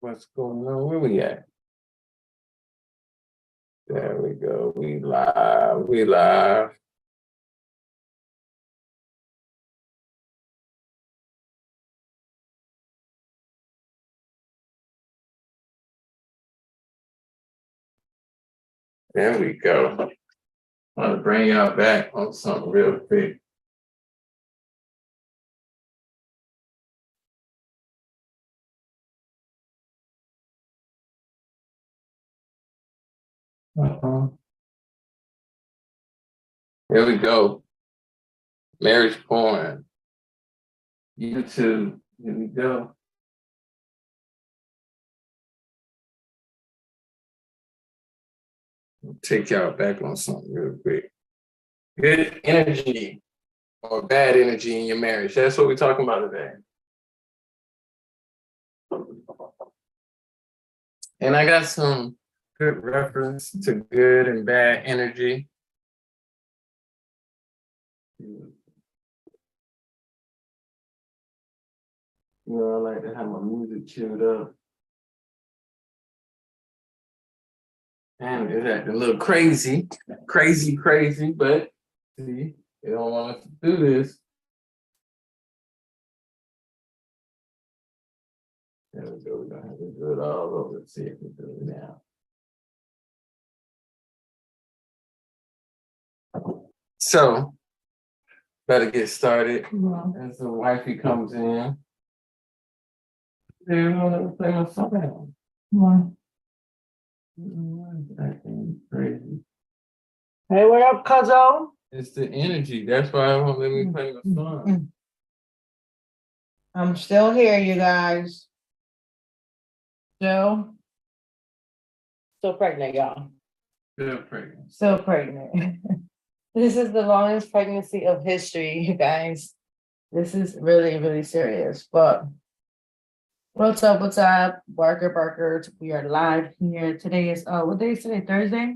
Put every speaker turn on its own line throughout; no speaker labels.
What's going on? Where we at? There we go. We live. We live. There we go. I want to bring y'all back on something real quick. Here we go. Marriage porn. YouTube. Here we go. I'll take y'all back on something real quick. Good energy or bad energy in your marriage. That's what we're talking about today. And I got some good reference to good and bad energy. You know, I like to have my music queued up. And it's acting a little crazy, but see, they don't want us to do this. There we go. We're gonna have to do it all over. Let's see if we do it now. So, better get started. As the wifey comes in. They want to play my song. Crazy.
Hey, what up, Cuzzo?
It's the energy. That's why I won't let me play my song.
I'm still here, you guys. Still pregnant, y'all.
Still pregnant.
Still pregnant. This is the longest pregnancy of history, you guys. This is really, really serious. But what's up? What's up? Barker. We are live here. Today is what day is today? Thursday?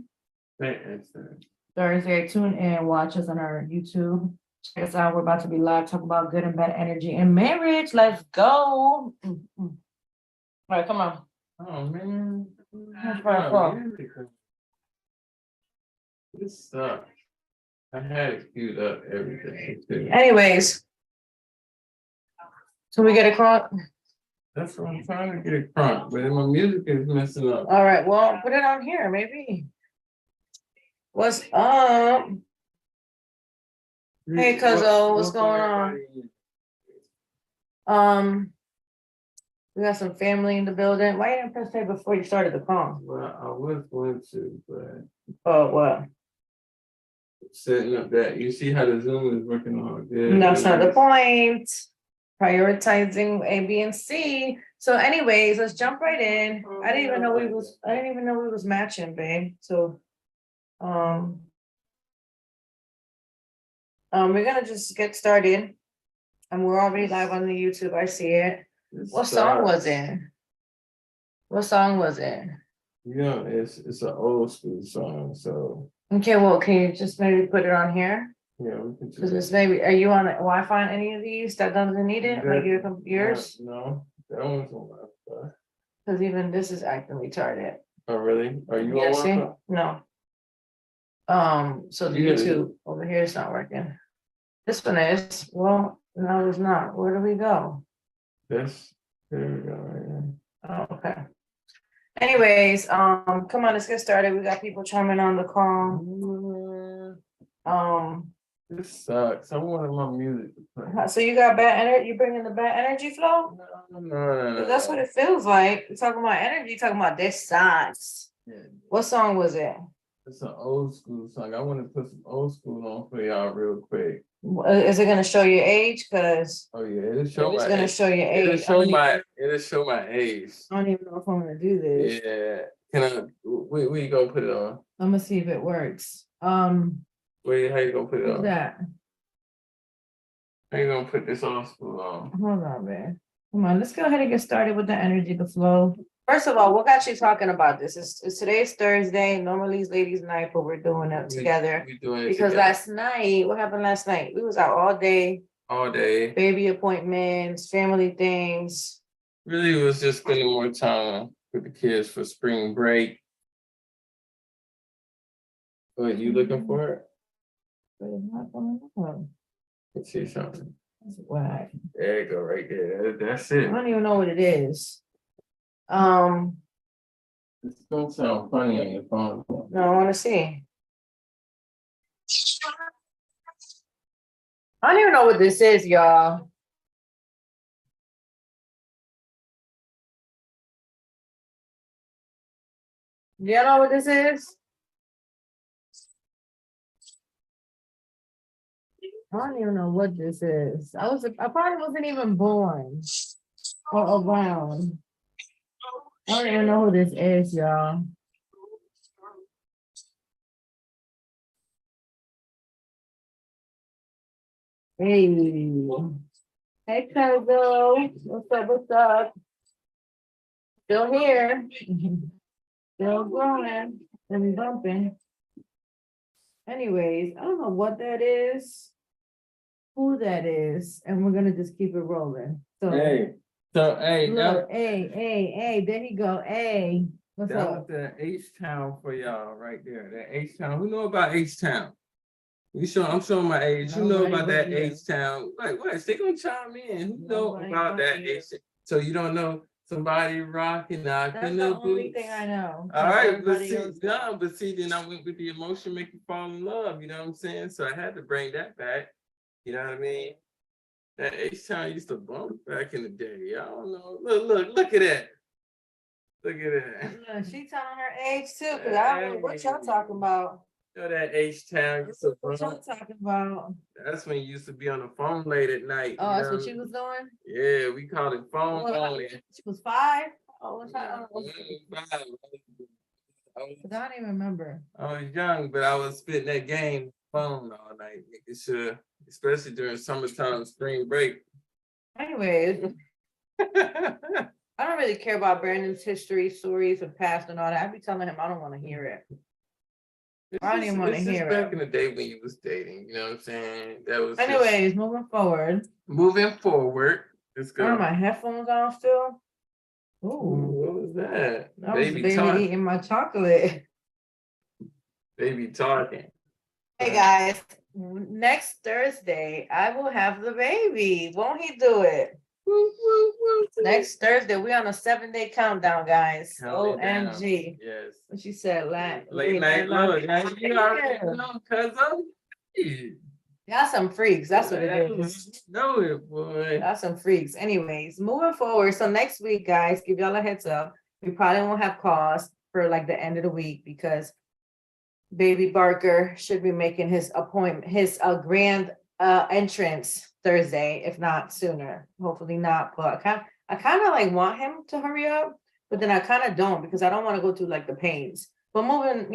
Thursday. Tune in, watch us on our YouTube. Check us out. We're about to be live, talk about good and bad energy in marriage. Let's go. All right, come on.
Oh man.
Oh,
This sucks. I had it queued up everything too.
Anyways, so we get a crunk.
That's what I'm trying to get it crunk, but my music is messing up.
All right, well, put it on here, maybe. What's up? Hey, Cuzzo, what's going on? We got some family in the building. Why you didn't press play before you started the call?
Well, I was going to, but
Oh, what?
setting up that you see how the Zoom is working on good.
That's not the point. Prioritizing A, B, and C. So, anyways, let's jump right in. I didn't even know we was matching, babe. So, we're gonna just get started. And we're already live on the YouTube. I see it. What song was it? What song was it?
Yeah, it's an old school song, so.
Okay, well, can you just maybe put it on here?
Yeah, we can.
Because it's maybe, are you on Wi-Fi on any of these that doesn't need it, like yours?
No, that one's on Wi-Fi.
Because even this is acting retarded.
Oh, really? Are you
Yeah,
on
see?
Wi-Fi?
No. So the
Yeah.
YouTube over here is not working. This one is, well, no, it's not. Where do we go?
There we go, right here.
Oh, okay. Anyways, come on, let's get started. We got people chiming on the call.
This sucks. I wanted my music to play.
So you got bad energy, you bringing the bad energy flow?
No.
That's what it feels like. We're talking about energy, talking about this size.
Yeah.
What song was it?
It's an old school song. I want to put some old school on for y'all real quick.
Is it gonna show your age? Cause
Oh yeah, it'll show
it's
my
gonna
age.
show your age.
It'll show my age.
I don't even know if I'm gonna do this.
Yeah. Can I where you gonna put it on?
I'm gonna see if it works.
How you gonna put it
What's
on?
that?
How you gonna put this old school on?
Hold on, man. Come on, let's go ahead and get started with the energy, the flow. First of all, what got you talking about this? It's today's Thursday. Normally it's ladies' night, but we're doing it together.
We doing it
Because
together.
last night, what happened last night? We was out all day.
All day.
Baby appointments, family things.
really was just spending more time with the kids for spring break. What, you looking for it?
But it's not going on.
Let's see something.
That's why.
There you go, right there. That's
I
it.
don't even know what it is.
It's gonna sound funny on your phone.
No, I wanna see. I don't even know what this is, y'all. Do y'all know what this is? I don't even know what this is. I probably wasn't even born or around. I don't even know who this is, y'all. Hey. Hey, Coco. What's up? What's up? Still here. Still growing and bumping. Anyways, I don't know what that is, who that is, and we're gonna just keep it rolling. So,
Hey, so hey,
look, hey, there you go. Hey, what's
that was
up?
the H-Town for y'all right there. That H-Town. Who know about H-Town? I'm showing my age. Who know
Nobody
about
but
that
you.
H-Town? Like what? They gonna chime in. Who know
Nobody
about
but
that
you.
H-Town? So you don't know somebody rocking,
That's
knocking
the
the
only
boots.
thing I know.
All right, but
Everybody
see,
else-
no, but see, then I went with the emotion make you fall in love. You know what I'm saying? So I had to bring that back. You know what I mean? That H-Town used to bump back in the day. I don't know. Look at that. Look at that.
Look, she telling her age too, cause I don't know what y'all talking about.
You know that H-Town used to
What y'all
bump.
talking about?
That's when you used to be on the phone late at night.
Oh, that's what
know?
she was doing?
Yeah, we called it phone
Well,
only.
she was 5? Oh, what's that?
I was,
Cause I don't even remember.
I was young, but I was spitting that game phone all night, making sure, especially during summertime, spring break.
Anyways, I don't really care about Brandon's history, stories of past and all that. I'd be telling him I don't want to hear it. I don't even wanna
It's just
hear
back
it.
in the day when you was dating, you know what I'm saying? That was just-
Anyways, moving forward.
moving forward. Let's go.
Are my headphones on still?
Ooh,
Ooh,
what was that?
that was the
Baby
baby
talk.
eating my chocolate.
Baby talking.
Hey guys, next Thursday I will have the baby. Won't he do it?
Woo, woo, woo.
Next Thursday, we on a 7-day countdown, guys.
Count it down.
OMG.
Yes.
What she said,
Late night look. Now you already know, cousin.
Y'all some freaks. That's what it is.
Know it, boy.
Y'all some freaks. Anyways, moving forward. So next week, guys, give y'all a heads up. We probably won't have calls for like the end of the week because baby Barker should be making his appointment, his grand entrance Thursday, if not sooner. Hopefully not, but I kind of like want him to hurry up, but then I kind of don't because I don't want to go through like the pains. But moving,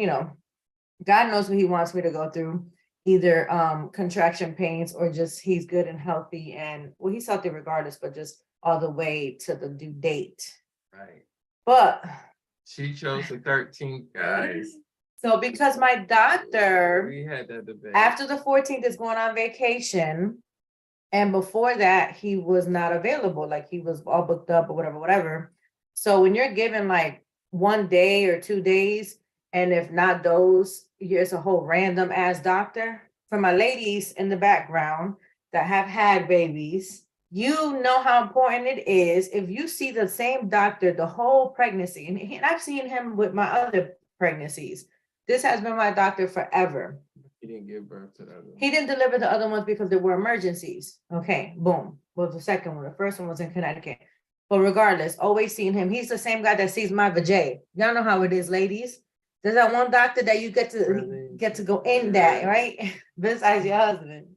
God knows what he wants me to go through, either contraction pains or just he's good and healthy and well, he's healthy regardless, but just all the way to the due date.
Right.
But
She chose the 13th, guys.
so because my doctor
We had that debate.
after the 14th is going on vacation, and before that he was not available, like he was all booked up or whatever. So when you're given like 1 day or 2 days, and if not those, it's a whole random ass doctor. For my ladies in the background that have had babies, you know how important it is if you see the same doctor the whole pregnancy. And I've seen him with my other pregnancies. This has been my doctor forever.
He didn't give birth to that one.
He didn't deliver the other ones because there were emergencies. Okay, boom. Well, the second one, the first one was in Connecticut. But regardless, always seeing him. He's the same guy that sees my vajay. Y'all know how it is, ladies. There's that one doctor that you get to go in that, right? Besides your husband.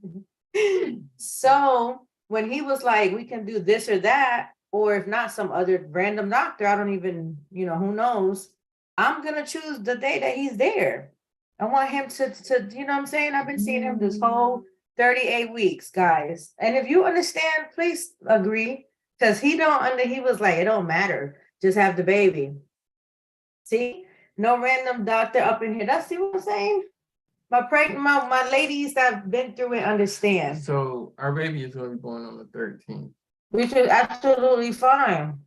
So when he was like, we can do this or that, or if not, some other random doctor, I don't even, who knows. I'm gonna choose the day that he's there. I want him to, you know what I'm saying? I've been seeing him this whole 38 weeks, guys. And if you understand, please agree. Because he was like, it don't matter. Just have the baby. See? No random doctor up in here. That's see what I'm saying? My ladies that have been through it understand.
So our baby is going to be born on the 13th.
Which is absolutely fine.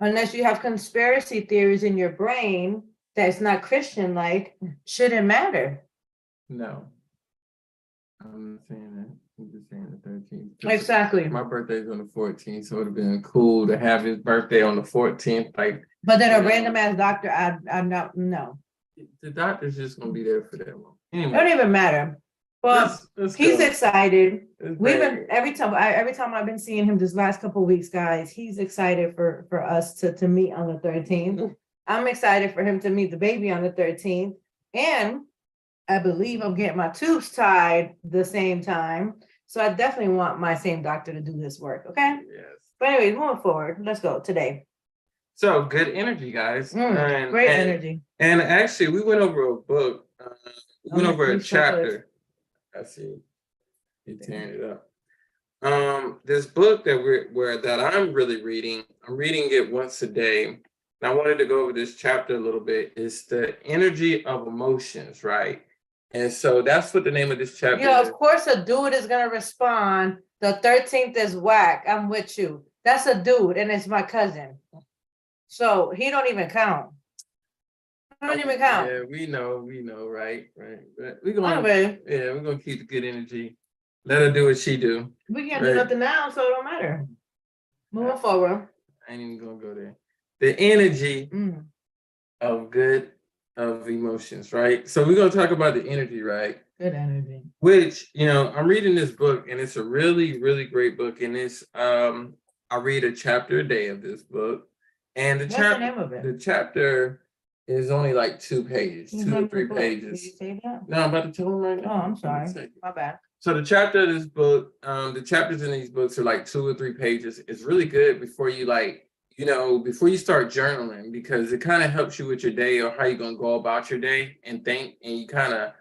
unless you have conspiracy theories in your brain that's not Christian like, shouldn't matter.
No. I'm not saying that. I'm just saying the 13th.
Exactly.
My birthday's on the 14th, so it would have been cool to have his birthday on the 14th. Like,
But then a
Yeah.
random ass doctor, I'm not, no.
the doctor's just gonna be there for that long.
It don't
Anyway,
even matter. Well,
let's
he's
go.
excited.
Let's
We've
bang
been
it.
every time I've been seeing him this last couple of weeks, guys. He's excited for us to meet on the 13th. I'm excited for him to meet the baby on the 13th, and I believe I'm getting my tubes tied the same time. So I definitely want my same doctor to do this work. Okay.
Yes.
But anyways, moving forward, let's go today.
So good energy, guys. And,
Great
and-
energy.
And actually, we went over a book. We went over a chapter. I see. You tearing it up. This book that I'm really reading. I'm reading it once a day. And I wanted to go over this chapter a little bit. It's the energy of emotions, right? And so that's what the name of this chapter
Yeah,
is.
of course a dude is gonna respond. The 13th is whack. I'm with you. That's a dude, and it's my cousin. So he don't even count. He don't even count.
Yeah, we know, right? But we're gonna keep the good energy. Let her do what she do.
We can't do
Right.
nothing now, so it don't matter. Moving forward.
I ain't even gonna go there. The energy
Mm.
of emotions, right? So we're gonna talk about the energy, right?
Good energy.
Which, I'm reading this book, and it's a really, really great book. And it's I read a chapter a day of this book. And
What's the name of it?
the chapter is only like 2 pages,
Who's
2 or
name of the
3
book? Did
pages.
you say that?
No, I'm about to tell them right
Oh,
now.
I'm sorry. My bad.
So the chapter of this book, the chapters in these books are like 2 or 3 pages. It's really good before you before you start journaling, because it kind of helps you with your day or how you're gonna go about your day and think, and you kind of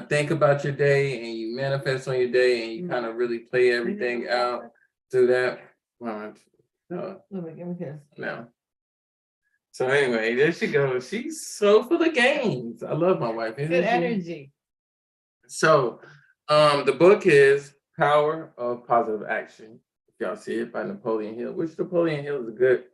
think about your day and you manifest on your day and you kind of really play everything out through that. No.
Give me this.
No. So anyway, there she goes. She's so full of games. I love my wife.
Good energy.
So, the book is Power of Positive Action. If y'all see it, by Napoleon Hill, which Napoleon Hill is a good.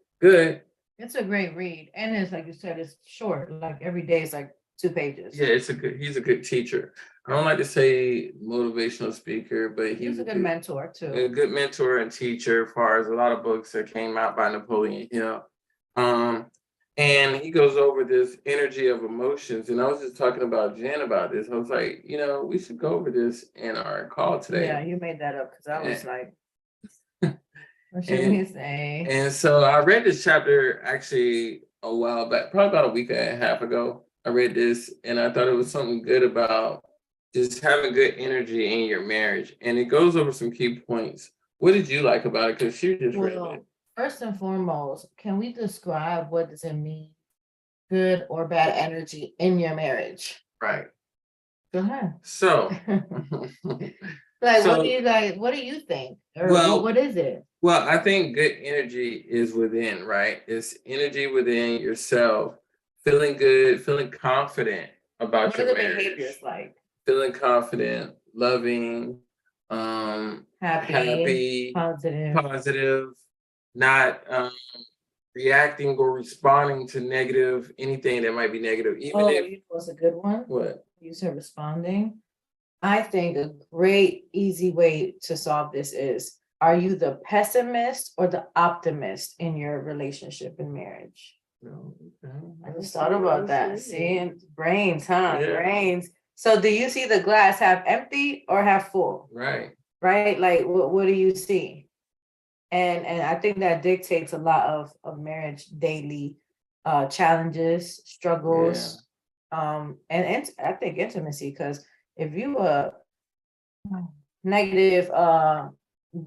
It's a great read. And it's like you said, it's short. Like every day is like 2 pages.
Yeah, he's a good teacher. I don't like to say motivational speaker, but
He's a good mentor too.
A good mentor and teacher as far as a lot of books that came out by Napoleon Hill. And he goes over this energy of emotions. And I was just talking about Jen about this. I was like, we should go over this in our call today.
Yeah, you made that up because I was like, what should we say?
And so I read this chapter actually a while back, probably about a week and a half ago. I read this and I thought it was something good about just having good energy in your marriage. And it goes over some key points. What did you like about it? Because you just read it.
First and foremost, can we describe what does it mean, good or bad energy in your marriage?
Right.
Go ahead.
So,
what do you think? Or what is it?
Well, I think good energy is within, right? It's energy within yourself, feeling good, feeling confident about your marriage.
Behaviors like?
Feeling confident, loving, happy, positive, not reacting or responding to anything that might be negative.
You know what's a good one?
What?
You said responding. I think a great, easy way to solve this is, are you the pessimist or the optimist in your relationship and marriage? I just thought about that. Seeing brains, huh? Yeah. Brains. So do you see the glass half empty or half full?
Right.
Right? Like, what do you see? And I think that dictates a lot of marriage daily challenges, struggles, and I think intimacy, because if you negative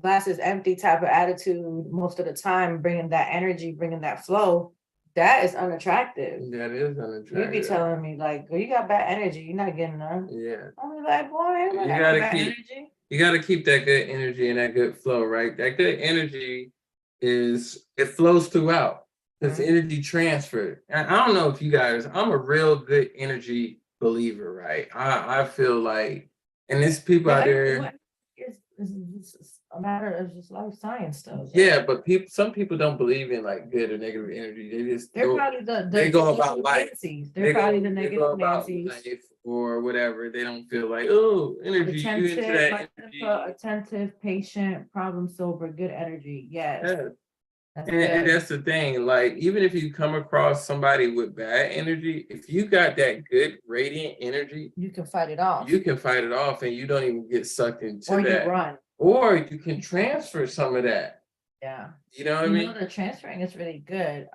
glass is empty type of attitude most of the time, bringing that energy, bringing that flow, that is unattractive.
That is unattractive.
You be telling me like, you got bad energy, you're not getting none.
Yeah.
I'll be like, boy,
you gotta keep that good energy and that good flow, right? That good energy it flows throughout. It's energy transfer. And I don't know if you guys, I'm a real good energy believer, right? I feel like, and there's people out there.
this is a matter of just life science stuff.
Yeah, but some people don't believe in like good or negative energy. They just
They're
go,
probably the
they go
negative
about life.
Nancy's.
They
They're
go,
probably the
they go
negative
about
Nancy's.
life or whatever. They don't feel like, oh, energy, you into
Attentive,
that
like,
energy.
attentive, patient, problem solver, good energy. Yes.
Yeah.
That's
And
good.
that's the thing, like, even if you come across somebody with bad energy, if you got that good radiant energy,
You can fight it off.
you can fight it off and you don't even get sucked into
Or you
that.
run.
Or you can transfer some of that.
Yeah.
You know what I
You
mean?
know, the transferring is really good.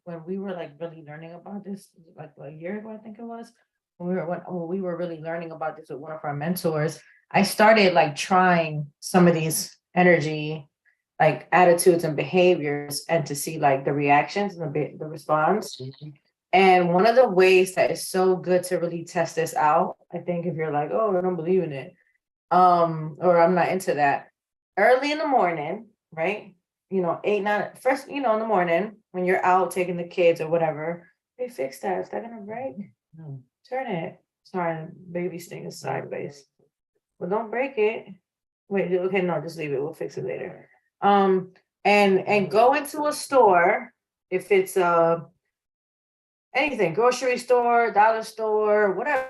When we were like really learning about this, like a year ago, I think it was, when we were really learning about this with one of our mentors, I started like trying some of these energy, like attitudes and behaviors, and to see like the reactions and the response. And one of the ways that is so good to really test this out, I think if you're like, oh, I don't believe in it, or I'm not into that, early in the morning, right? You know, 8, 9, first, you know, in the morning when you're out taking the kids or whatever, hey, fix that. Is that gonna break? No. Turn it. Sorry, the baby's thing is sideways. Well, don't break it. Wait, okay, no, just leave it. We'll fix it later. And go into a store if it's anything, grocery store, dollar store, whatever.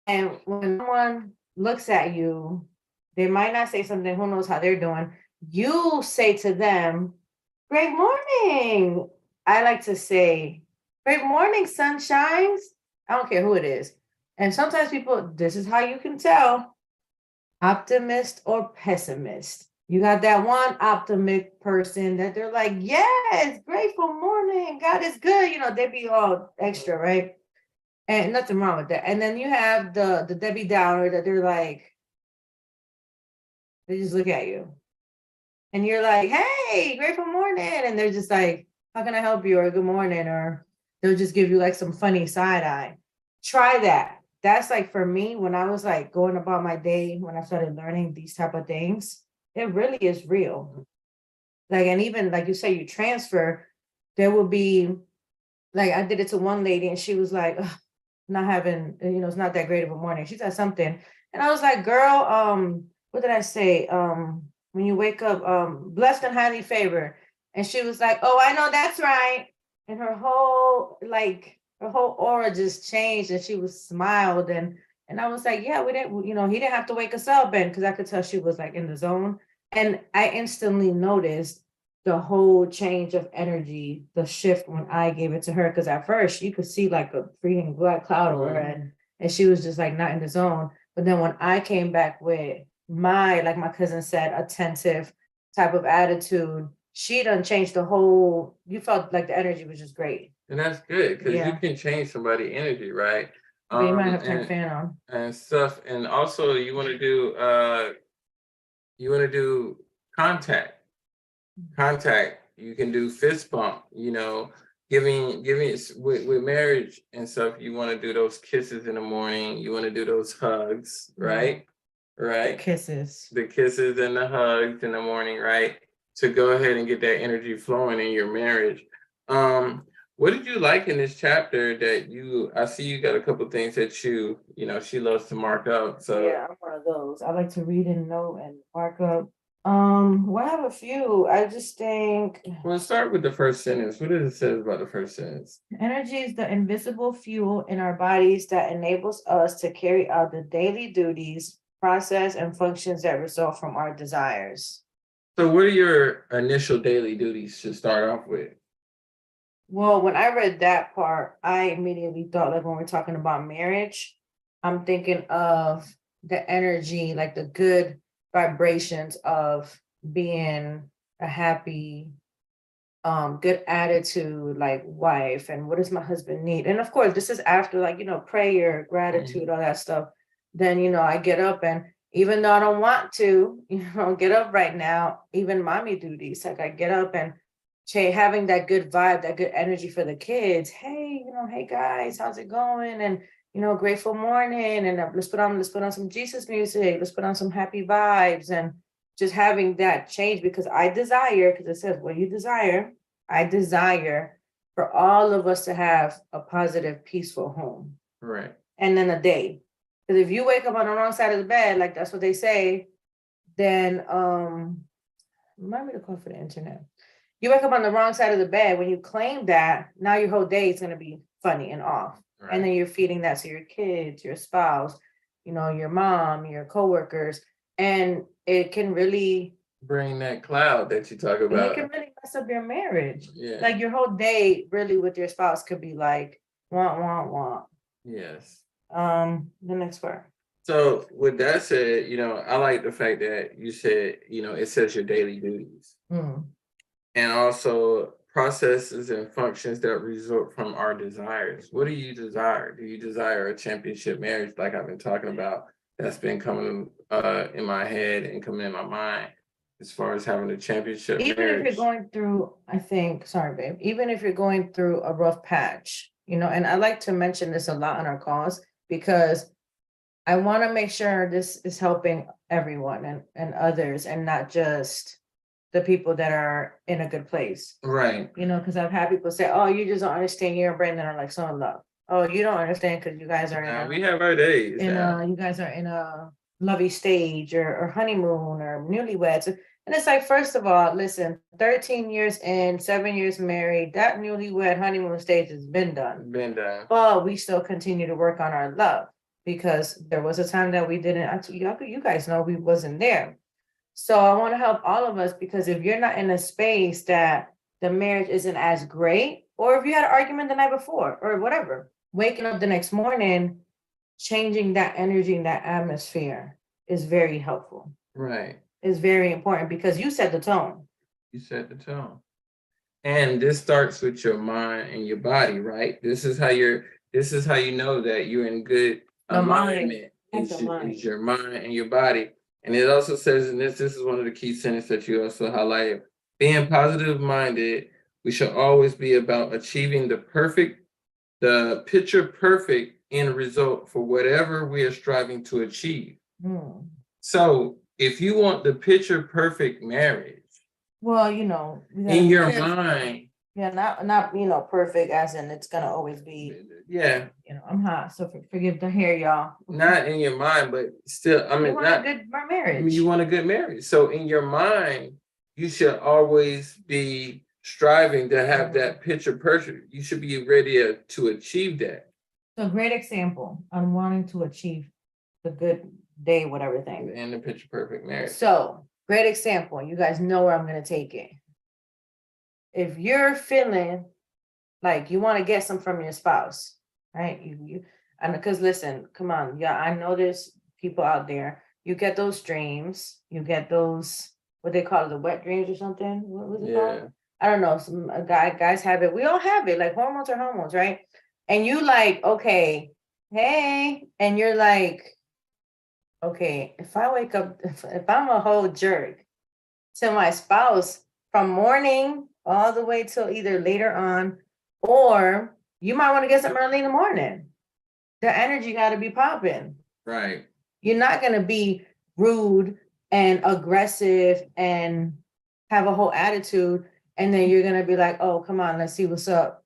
And when someone looks at you, they might not say something, who knows how they're doing. You say to them, great morning. I like to say, great morning, sunshines. I don't care who it is. And sometimes people, this is how you can tell, optimist or pessimist. You got that one optimistic person that they're like, yes, grateful morning. God is good. You know, they be all extra, right? And nothing wrong with that. And then you have the Debbie Downer that they're like, they just look at you. And you're like, hey, grateful morning. And they're just like, how can I help you? Or good morning. Or they'll just give you like some funny side eye. Try that. That's like for me, when I was like going about my day, when I started learning these type of things, it really is real. Like, and even like you say, you transfer, there will be, like I did it to one lady and she was like, not having, you know, it's not that great of a morning. She said something. And I was like, girl, what did I say? When you wake up, blessed and highly favored. And she was like, oh, I know that's right. And her whole aura just changed and she was smiled. And I was like, yeah, we didn't, you know, he didn't have to wake us up. And because I could tell she was like in the zone. And I instantly noticed the whole change of energy, the shift when I gave it to her. Because at first you could see like a freaking black cloud over her head, and she was just like not in the zone. But then when I came back with my, like my cousin said, attentive type of attitude, she done changed the whole, you felt like the energy was just great.
And that's good because
Yeah.
you can change somebody's energy, right?
But you might have to turn the fan on.
And stuff. And also you want to do contact. You can do fist bump, you know, giving with marriage and stuff. You want to do those kisses in the morning. You want to do those hugs, right? Right. The kisses and the hugs in the morning, right? To go ahead and get that energy flowing in your marriage. What did you like in this chapter that I see you got a couple things that you know, she loves to mark up. So
yeah, I'm one of those. I like to read and note and mark up. Well, I have a few. I just think.
We'll start with the first sentence. What does it say about the first sentence?
Energy is the invisible fuel in our bodies that enables us to carry out the daily duties, process, and functions that result from our desires.
So what are your initial daily duties to start off with?
Well, when I read that part, I immediately thought, like when we're talking about marriage, I'm thinking of the energy, like the good vibrations of being a happy, good attitude, like wife, and what does my husband need? And of course, this is after, like, you know, prayer, gratitude, all that stuff. Then, you know, I get up, and even though I don't want to, you know, get up right now, even mommy duties, like I get up and having that good vibe, that good energy for the kids. Hey, you know, hey guys, how's it going? And you know, grateful morning, and let's put on some Jesus music. Let's put on some happy vibes, and just having that change, because I desire, because it says what you desire. I desire for all of us to have a positive, peaceful home.
Right.
And then a day. Because if you wake up on the wrong side of the bed, like that's what they say, then remind me to call for the internet. You wake up on the wrong side of the bed. When you claim that, now your whole day is gonna be funny and off. And then you're feeding that to your kids, your spouse, your mom, your coworkers, and it can really
bring that cloud that you talk
it
about.
can really mess up your marriage.
Yeah.
Like your whole day really with your spouse could be like want.
Yes.
The next part.
So with that said, I like the fact that you said, it says your daily duties. And also processes and functions that result from our desires. What do you desire? Do you desire a championship marriage like I've been talking about? That's been coming in my head and coming in my mind as far as having a championship
Even
marriage.
if you're going through, sorry, babe, even if you're going through a rough patch, and I like to mention this a lot on our calls because I want to make sure this is helping everyone and others and not just the people that are in a good place.
Right.
Because I've had people say, oh, you just don't understand, you and Brandon are like so in love. Oh, you don't understand because you guys are
we have our days.
you guys are in a lovey stage or honeymoon or newlyweds. And it's like, first of all, listen, 13 years in, 7 years married, that newlywed honeymoon stage has been done. But we still continue to work on our love because there was a time that we didn't, you guys know we wasn't there. So I want to help all of us because if you're not in a space that the marriage isn't as great, or if you had an argument the night before or whatever, waking up the next morning, changing that energy and that atmosphere is very helpful.
Right.
Is very important because you set the tone.
You set the tone. And this starts with your mind and your body, right? This is how you know that you're in good alignment. Is your mind and your body. And it also says in this is one of the key sentences that you also highlighted. Being positive minded, we should always be about achieving the picture perfect end result for whatever we are striving to achieve. So if you want the picture perfect marriage,
well,
in your mind,
not perfect as in it's gonna always be.
Yeah.
I'm hot, so forgive the hair, y'all.
Not in your mind, but still,
you want a good marriage.
You want a good marriage. So in your mind, you should always be striving to have that picture perfect. You should be ready to achieve that.
So great example on wanting to achieve the good day, whatever thing.
And the picture perfect marriage.
So great example. You guys know where I'm going to take it. If you're feeling like you want to get some from your spouse, right? Because listen, come on. Yeah, I know there's people out there. You get those dreams. You get those, what they call it, the wet dreams or something. What was it called? I don't know. Some guys have it. We all have it. Like hormones are hormones, right? And you like, okay, hey, and you're like, okay, if I wake up, if I'm a whole jerk to my spouse from morning all the way till either later on, or you might want to get something early in the morning. The energy got to be popping.
Right.
You're not going to be rude and aggressive and have a whole attitude. And then you're going to be like, oh, come on, let's see what's up.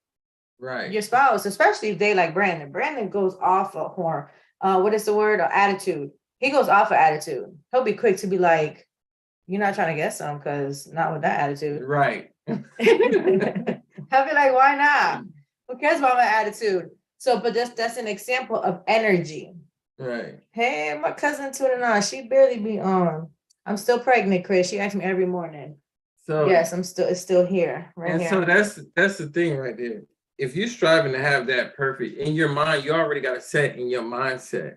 Right.
Your spouse, especially if they like Brandon. Brandon goes off a horn. What is the word? Attitude. He goes off of attitude. He'll be quick to be like, you're not trying to get some because not with that attitude.
Right.
I'll be like, why not? Who cares about my attitude? So, but that's an example of energy.
Right.
Hey, my cousin tuning on. She barely be on. I'm still pregnant, Chris. She asks me every morning. So yes, it's still here. Right
and
here.
So that's the thing right there. If you're striving to have that perfect in your mind, you already got to set in your mindset.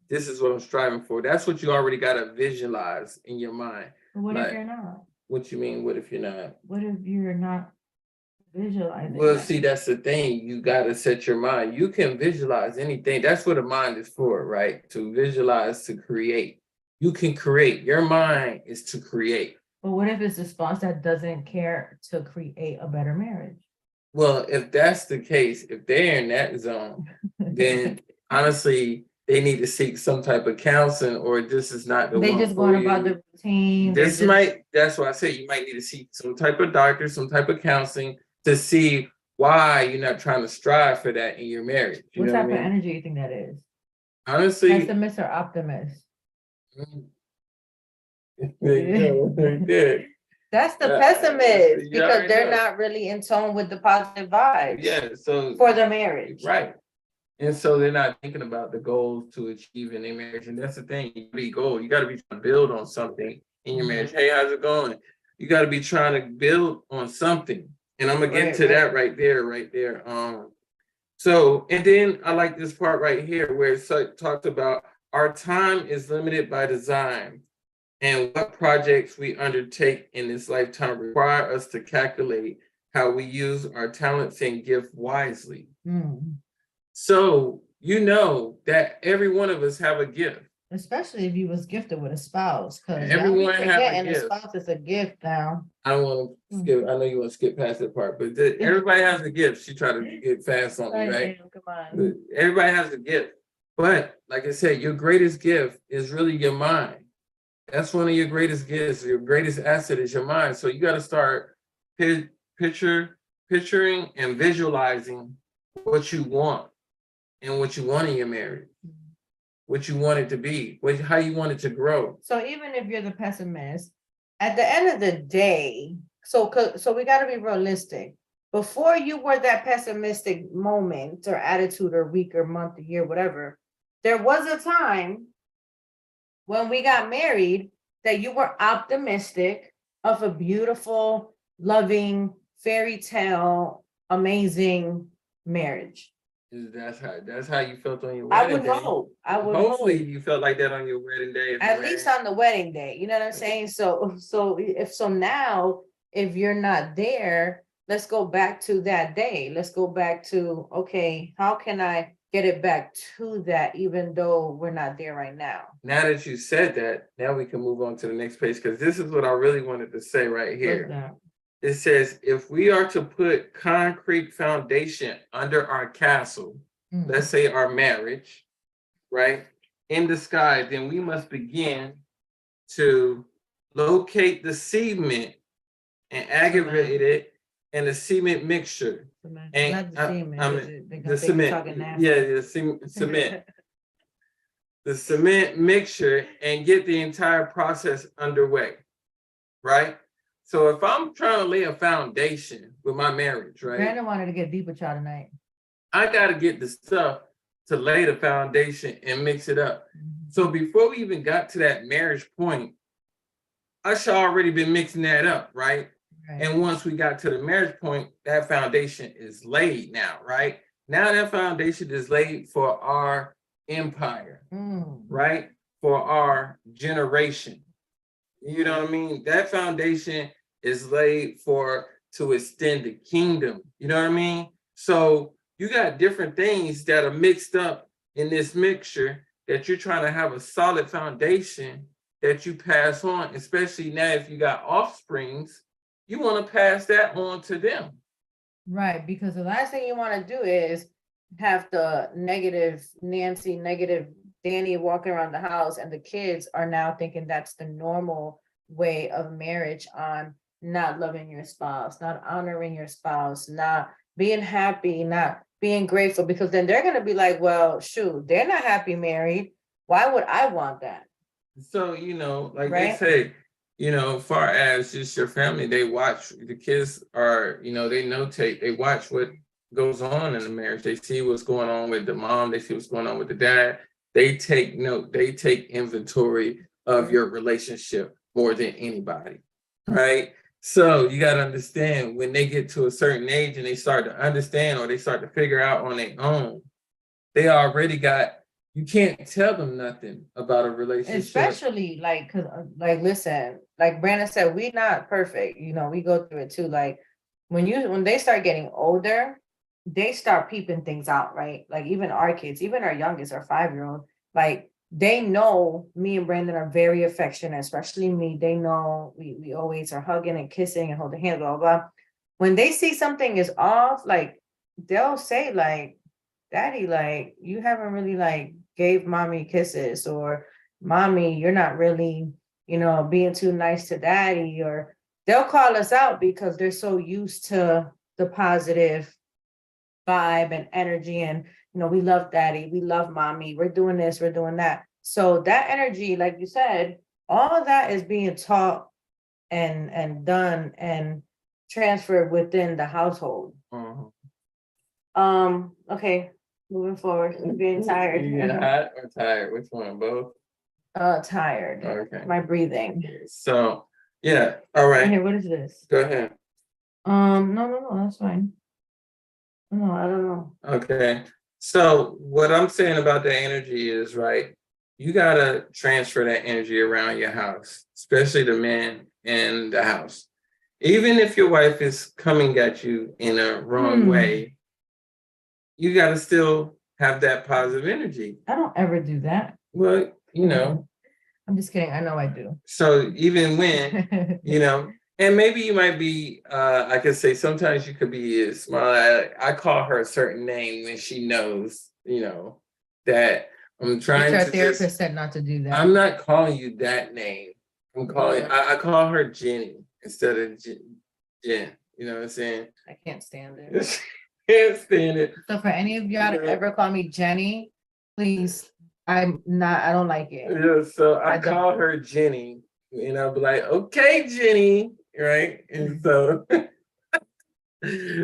This is what I'm striving for. That's what you already got to visualize in your mind.
But what if you're not?
What you mean? What if you're not?
What if you're not visualizing?
Well, see, that's the thing. You got to set your mind. You can visualize anything. That's what the mind is for, right? To visualize, to create. You can create. Your mind is to create.
But what if it's a spouse that doesn't care to create a better marriage?
Well, if that's the case, if they're in that zone, then honestly, they need to seek some type of counseling, or this is not the one.
They just going about the routine.
That's why I say you might need to seek some type of doctor, some type of counseling to see why you're not trying to strive for that in your marriage.
What type of energy you think that is?
Honestly,
that's the Mr. Optimist.
There you go, right there.
That's the
Uh,
pessimist,
you
because
already
they're
know.
not really in tone with the positive vibes
Yeah, so
for the marriage.
right. And so they're not thinking about the goals to achieve in their marriage. And that's the thing. You gotta be goal. You gotta be trying to build on something in your marriage. Hey, how's it going? You gotta be trying to build on something. And I'm gonna get
Right,
to that
right.
right there. So and then I like this part right here where it talks about our time is limited by design, and what projects we undertake in this lifetime require us to calculate how we use our talents and gift wisely.
Mm.
So you know that every one of us have a gift.
Especially if you was gifted with a spouse, because y'all be
Everyone have a
forgetting a
gift.
spouse is a gift now.
I don't want to skip. I know you want to skip past that part, but everybody has a gift. She tried to get fast on me, right?
Come on.
But everybody has a gift. But like I said, your greatest gift is really your mind. That's one of your greatest gifts. Your greatest asset is your mind. So you got to start picturing and visualizing what you want and what you want in your marriage, what you want it to be, how you want it to grow.
So even if you're the pessimist, at the end of the day, so we got to be realistic. Before you were that pessimistic moment or attitude or week or month or year, whatever, there was a time when we got married that you were optimistic of a beautiful, loving, fairy tale, amazing marriage.
That's how you felt on your
I
wedding
would
day.
hope. I would
Hopefully
hope.
you felt like that on your wedding day.
At least on the wedding day, you know what I'm saying? So now, if you're not there, let's go back to that day. Let's go back to, okay, how can I get it back to that, even though we're not there right now?
Now that you said that, now we can move on to the next page, because this is what I really wanted to say right
What's
here.
that?
It says, if we are to put concrete foundation under our castle,
Mm.
let's say our marriage, right, in the sky, then we must begin to locate the cement and aggravate it in a cement mixture. And
Not the cement.
I mean, the cement, the cement, the cement mixture, and get the entire process underway, right? So if I'm trying to lay a foundation with my marriage, right?
Brandon wanted to get deep with y'all tonight.
I got to get the stuff to lay the foundation and mix it up.
Mm-hmm.
So before we even got to that marriage point, I should already been mixing that up, right? And once we got to the marriage point, that foundation is laid now, right? Now that foundation is laid for our empire, right? For our generation. You know what I mean? That foundation is laid to extend the kingdom. You know what I mean? So you got different things that are mixed up in this mixture that you're trying to have a solid foundation that you pass on, especially now if you got offsprings, you want to pass that on to them. Right,
because the last thing you want to do is have the negative Nancy, negative Danny walking around the house, and the kids are now thinking that's the normal way of marriage, on not loving your spouse, not honoring your spouse, not being happy, not being grateful, because then they're going to be like, well, shoot, they're not happy married. Why would I want that? So, like they say, far as just your family, they watch, the kids are, they notate, they watch what goes on in the marriage. They see what's going on with the mom. They see what's going on with the dad. They take note, they take inventory of your relationship more than anybody, right? So you got to understand, when they get to a certain age and they start to understand, or they start to figure out on their own, they already got, you can't tell them nothing about a relationship. Especially listen, like Brandon said, we're not perfect. We go through it too. Like when they start getting older, they start peeping things out, right? Like even our kids, even our youngest, our 5-year-old, like they know me and Brandon are very affectionate, especially me. They know we always are hugging and kissing and holding hands, blah, blah. When they see something is off, like they'll say like, Daddy, like you haven't really like gave mommy kisses, or mommy, you're not really, being too nice to daddy, or they'll call us out because they're so used to the positive vibe and energy, and we love daddy, we love mommy, we're doing this, we're doing that. So that energy, like you said, all of that is being taught and done and transferred within the household.
Mhm.
Okay, moving forward. I'm getting
You get
tired.
hot or tired? Which one? Both?
Tired.
Okay.
My breathing.
So, yeah, all right.
Here, what is this?
Go ahead.
No, that's fine. No, I don't know.
Okay. So what I'm saying about the energy is, right, you gotta transfer that energy around your house, especially the man in the house. Even if your wife is coming at you in a wrong way, you gotta still have that positive energy.
I don't ever do that.
Well,
I'm just kidding. I know I do.
so even when, and maybe you might be, I could say sometimes you could be smart. I call her a certain name when she knows, that I'm trying
Your
to
therapist
just,
said not to do that.
I'm not calling you that name. I'm calling, I call her Jenny instead of Jen. You know what I'm saying?
I can't stand it.
Can't stand it.
So for any of y'all to ever call me Jenny, please, I don't like it.
Yeah, so I
I don't.
call her Jenny, and I'll be like, okay, Jenny, right? And so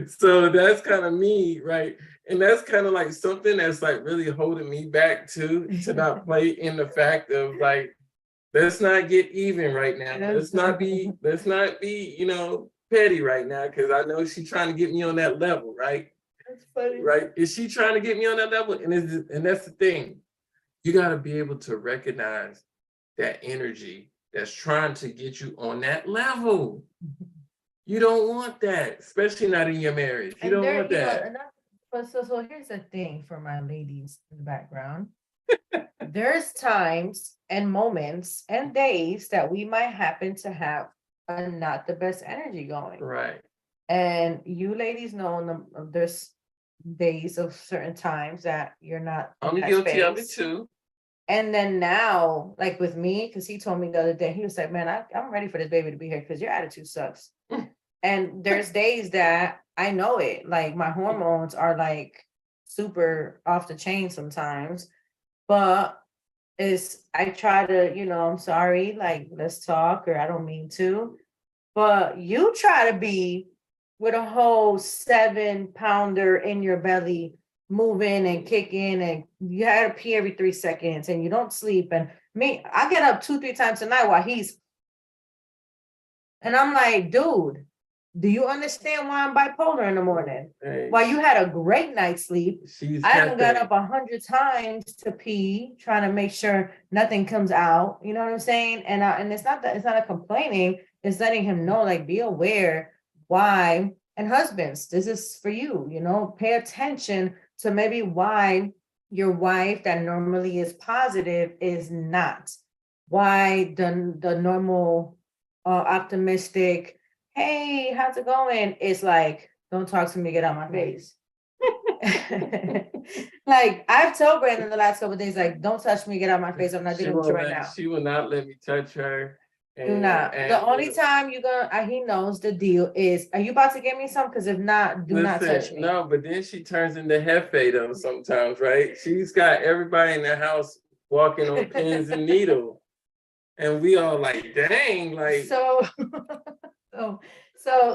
so that's kind of me, right? And that's kind of like something that's like really holding me back too, to not play in the fact of like, let's not get even right now. Let's not be, petty right now, because I know she's trying to get me on that level, right?
That's funny.
Right? Is she trying to get me on that level? And that's the thing. You got to be able to recognize that energy that's trying to get you on that level. You don't want that, especially not in your marriage. You don't want that.
So here's the thing for my ladies in the background. There's times and moments and days that we might happen to have not the best energy going.
Right.
And you ladies know there's days of certain times that you're not in
I'm
that
guilty of it
space.
too.
And then now, like with me, because he told me the other day, he was like, man, I'm ready for this baby to be here because your attitude sucks. And there's days that I know it, like my hormones are like super off the chain sometimes, but I try to, I'm sorry, like let's talk, or I don't mean to, but you try to be with a whole 7-pounder in your belly, moving and kicking, and you had to pee every 3 seconds, and you don't sleep. And me, I get up 2-3 times a night while and I'm like, dude, do you understand why I'm bipolar in the morning?
Hey,
While you had a great night's sleep, I haven't got up 100 times to pee, trying to make sure nothing comes out. You know what I'm saying? And it's not a complaining. It's letting him know, like, be aware why. And husbands, this is for you. Pay attention to maybe why your wife that normally is positive is not. Why the normal optimistic, hey, how's it going? It's like, don't talk to me, get out my face. Like I've told Brandon the last couple of days, like, don't touch me, get out my face. I'm not dealing with you right now.
She will not let me touch her.
Do not. The only time he knows the deal is, are you about to get me some? Because if not, do not touch me.
No, but then she turns into Hefe though sometimes, right? She's got everybody in the house walking on pins and needles. And we all like, dang, like.
So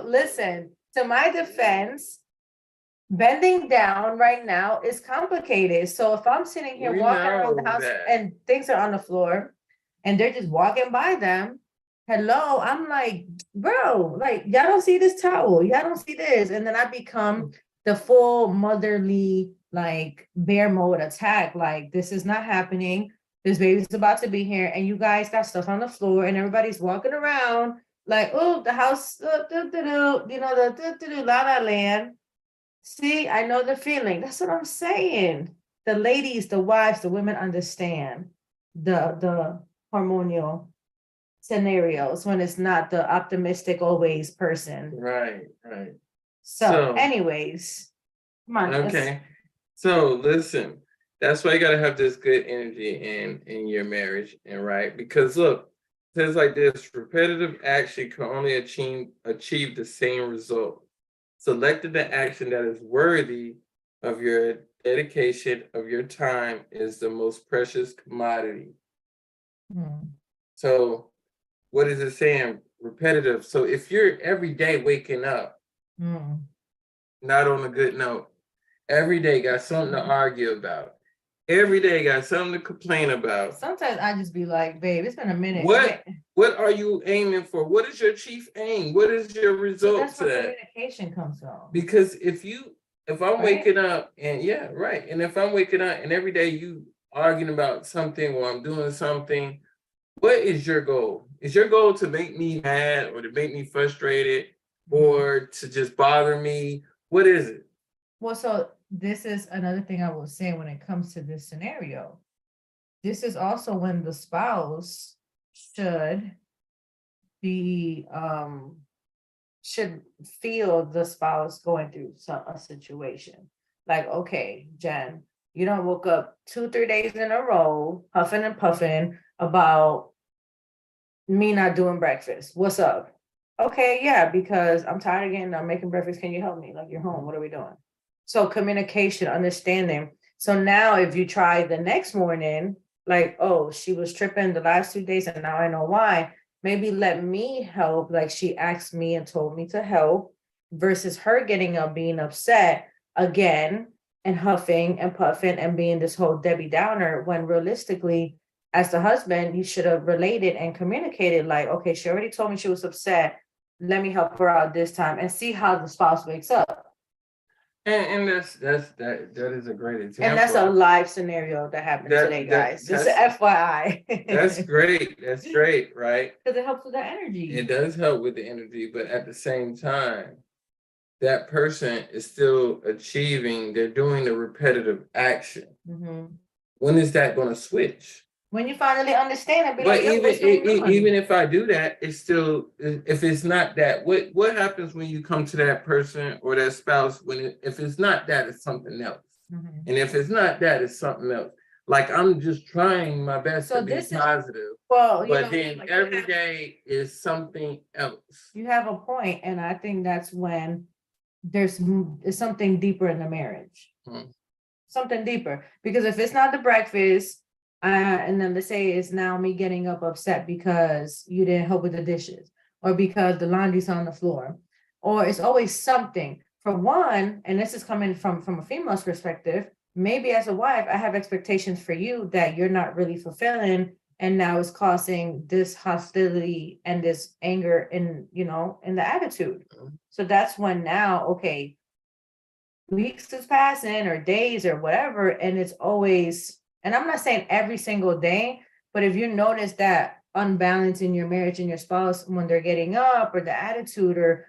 listen, to my defense, bending down right now is complicated. So if I'm sitting here walking around the house and things are on the floor and they're just walking by them, hello, I'm like, bro, like, y'all don't see this towel, y'all don't see this. And then I become the full motherly, like, bear mode attack. Like, this is not happening. This baby's about to be here, and you guys got stuff on the floor, and everybody's walking around like, oh, the house, the La La Land. See, I know the feeling. That's what I'm saying. The ladies, the wives, the women understand the hormonal scenarios when it's not the optimistic always person.
Right.
So anyways, come on.
Okay. So listen, that's why you gotta have this good energy in your marriage, and right? Because look, it says like this: repetitive action can only achieve the same result. Selecting the action that is worthy of your dedication, of your time, is the most precious commodity. So what is it saying? Repetitive. So if you're every day waking up
Mm.
not on a good note, every day got something to argue about, every day got something to complain about.
Sometimes I just be like, babe, it's been a minute.
What are you aiming for? What is your chief aim? What is your result
That's
to
where
that?
communication comes from.
Because if I'm
Right?
waking up and yeah, right. And if I'm waking up and every day you arguing about something or I'm doing something, what is your goal? Is your goal to make me mad or to make me frustrated or to just bother me? What is it?
Well, so this is another thing I will say when it comes to this scenario. This is also when the spouse should be should feel the spouse going through a situation. Like, okay, Jen, you don't woke up 2, 3 days in a row, huffing and puffing about me not doing breakfast. What's up? Okay, yeah, because I'm tired of getting up making breakfast. Can you help me? Like, you're home. What are we doing? So communication, understanding. So now if you try the next morning, like, oh, she was tripping the last 2 days and now I know why. Maybe let me help. Like she asked me and told me to help versus her getting up, being upset again and huffing and puffing and being this whole Debbie Downer when realistically, as the husband, you should have related and communicated like, okay, she already told me she was upset. Let me help her out this time and see how the spouse wakes up.
And that is a great example.
And that's a live scenario that happened today, guys. Just an FYI.
That's great. That's great, right?
Because it helps with the energy.
It does help with the energy, but at the same time, that person is still achieving, they're doing the repetitive action. When is that going to switch?
When you finally understand it,
but even if I do that, it's still, if it's not that, what happens when you come to that person or that spouse if it's not that, it's something else. And if it's not that, it's something else. Like I'm just trying my best to be positive. Well, but then like every day is something else.
You have a point, and I think that's when there's something deeper in the marriage. Something deeper. Because if it's not the breakfast, and then let's say it's now me getting up upset because you didn't help with the dishes or because the laundry's on the floor, or it's always something. For one, and this is coming from a female's perspective, maybe as a wife, I have expectations for you that you're not really fulfilling, and now it's causing this hostility and this anger in the attitude. So that's when now, okay, weeks is passing or days or whatever, and it's always, and I'm not saying every single day, but if you notice that unbalance in your marriage and your spouse when they're getting up or the attitude or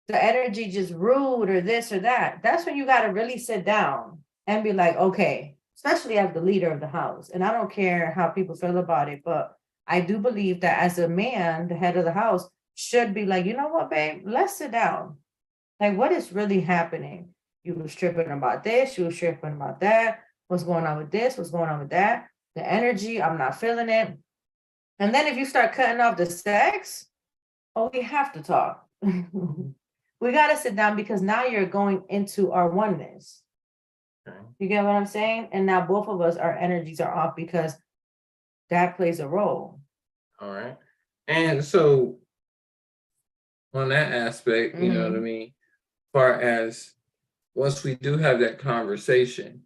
the energy just rude or this or that, that's when you got to really sit down and be like, okay, especially as the leader of the house. And I don't care how people feel about it, but I do believe that as a man, the head of the house should be like, you know what, babe, let's sit down. Like, what is really happening? You were tripping about this, you were tripping about that. What's going on with this? What's going on with that? The energy, I'm not feeling it. And then if you start cutting off the sex, we have to talk. We got to sit down because now you're going into our oneness. Okay. You get what I'm saying? And now both of us, our energies are off because that plays a role.
All right. And so on that aspect, you know what I mean? As far as once we do have that conversation.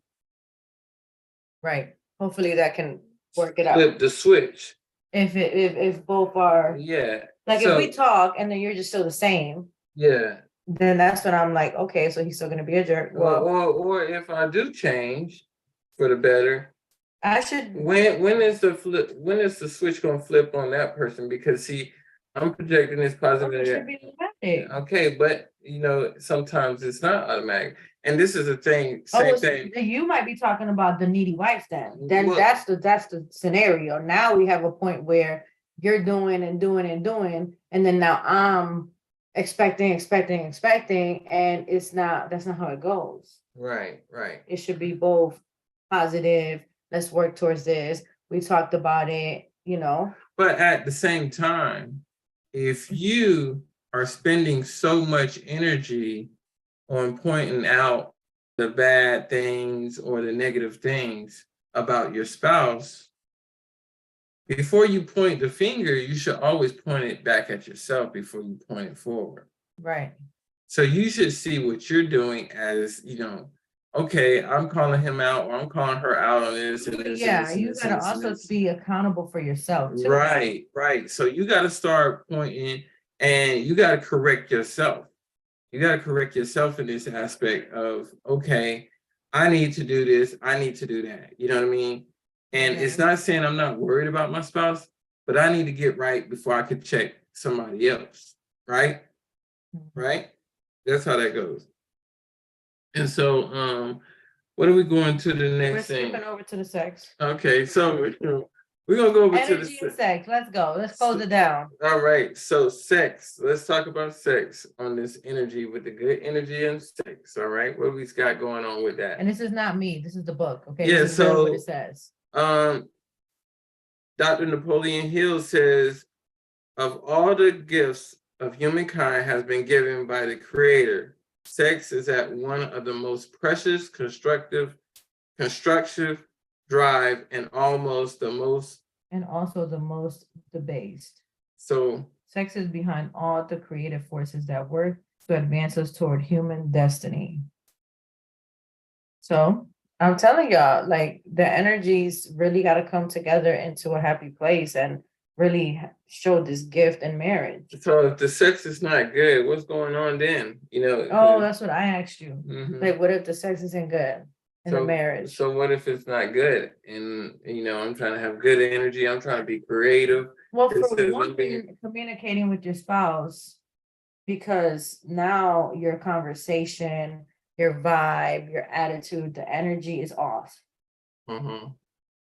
Right. Hopefully that can work it out.
Flip the switch.
If both are.
Yeah.
Like if we talk and then you're just still the same.
Yeah.
Then that's when I'm like, okay, so he's still gonna be a jerk.
Well, or if I do change for the better,
I should.
When is the switch gonna flip on that person? Because see, I'm projecting this positive.
Should be automatic.
Okay, but sometimes it's not automatic. And this is the thing, same thing.
You might be talking about the needy wife then. Then that's the scenario. Now we have a point where you're doing and doing and doing, and then now I'm expecting, and that's not how it goes.
Right.
It should be both positive. Let's work towards this. We talked about it,
But at the same time, if you are spending so much energy on pointing out the bad things or the negative things about your spouse, before you point the finger, you should always point it back at yourself before you point it forward.
Right.
So you should see what you're doing as, okay, I'm calling him out or I'm calling her out on this and this and
Yeah,
this and
you
this and
gotta
this and
also
this.
be accountable for yourself too.
Right, right. So you got to start pointing and you got to correct yourself. You got to correct yourself in this aspect of, okay, I need to do this. I need to do that. You know what I mean? And it's not saying I'm not worried about my spouse, but I need to get right before I could check somebody else. Right? Right? That's how that goes. And so, what are we going to the
We're
next thing?
skipping over to the sex.
Okay, so we're gonna go over to the
Energy and sex. Let's go. Let's close it down.
All right, so sex. Let's talk about sex on this energy with the good energy and sex. All right, what we got going on with that?
And this is not me. This is the book. Okay.
Yeah,
This is really
so
what it says.
Dr. Napoleon Hill says, of all the gifts of humankind has been given by the Creator, sex is at one of the most precious, constructive drive, and almost the most,
And also the most debased.
so
Sex is behind all the creative forces that work to advance us toward human destiny. So I'm telling y'all, like the energies really got to come together into a happy place and really show this gift in marriage.
so if the sex is not good, what's going on then?
Oh, that's what I asked you.
Mhm.
Like, what if the sex isn't good in the marriage?
So what if it's not good? And I'm trying to have good energy. I'm trying to be creative.
Well,
It
for
says
one
I'm being-
thing, communicating with your spouse, because now your conversation, your vibe, your attitude, the energy is off.
Mhm.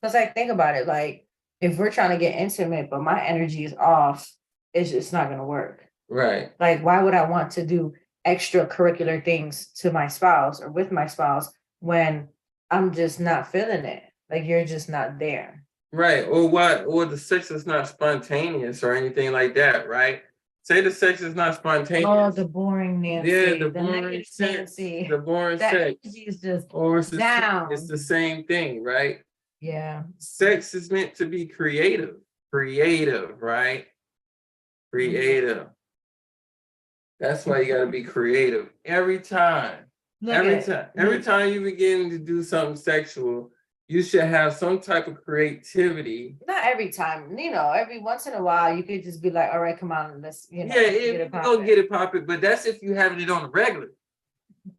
Because like think about it, like if we're trying to get intimate, but my energy is off, it's just not gonna work.
Right.
Like, why would I want to do extracurricular things to my spouse or with my spouse when I'm just not feeling it? Like you're just not there.
Right. Or the sex is not spontaneous or anything like that, right? Say the sex is not spontaneous.
Oh, the boring Nancy.
Yeah, the
negative
boring sex.
Nancy.
The boring
That
sex.
energy is just
Or it's
down.
it's the same thing, right?
Yeah.
Sex is meant to be creative. Creative, right? Creative. That's why you gotta be creative every time. Every time you begin to do something sexual, you should have some type of creativity.
Not every time, every once in a while, you could just be like, all right, come on, let's,
Yeah, if you go get it popping, but that's if you having it on the regular.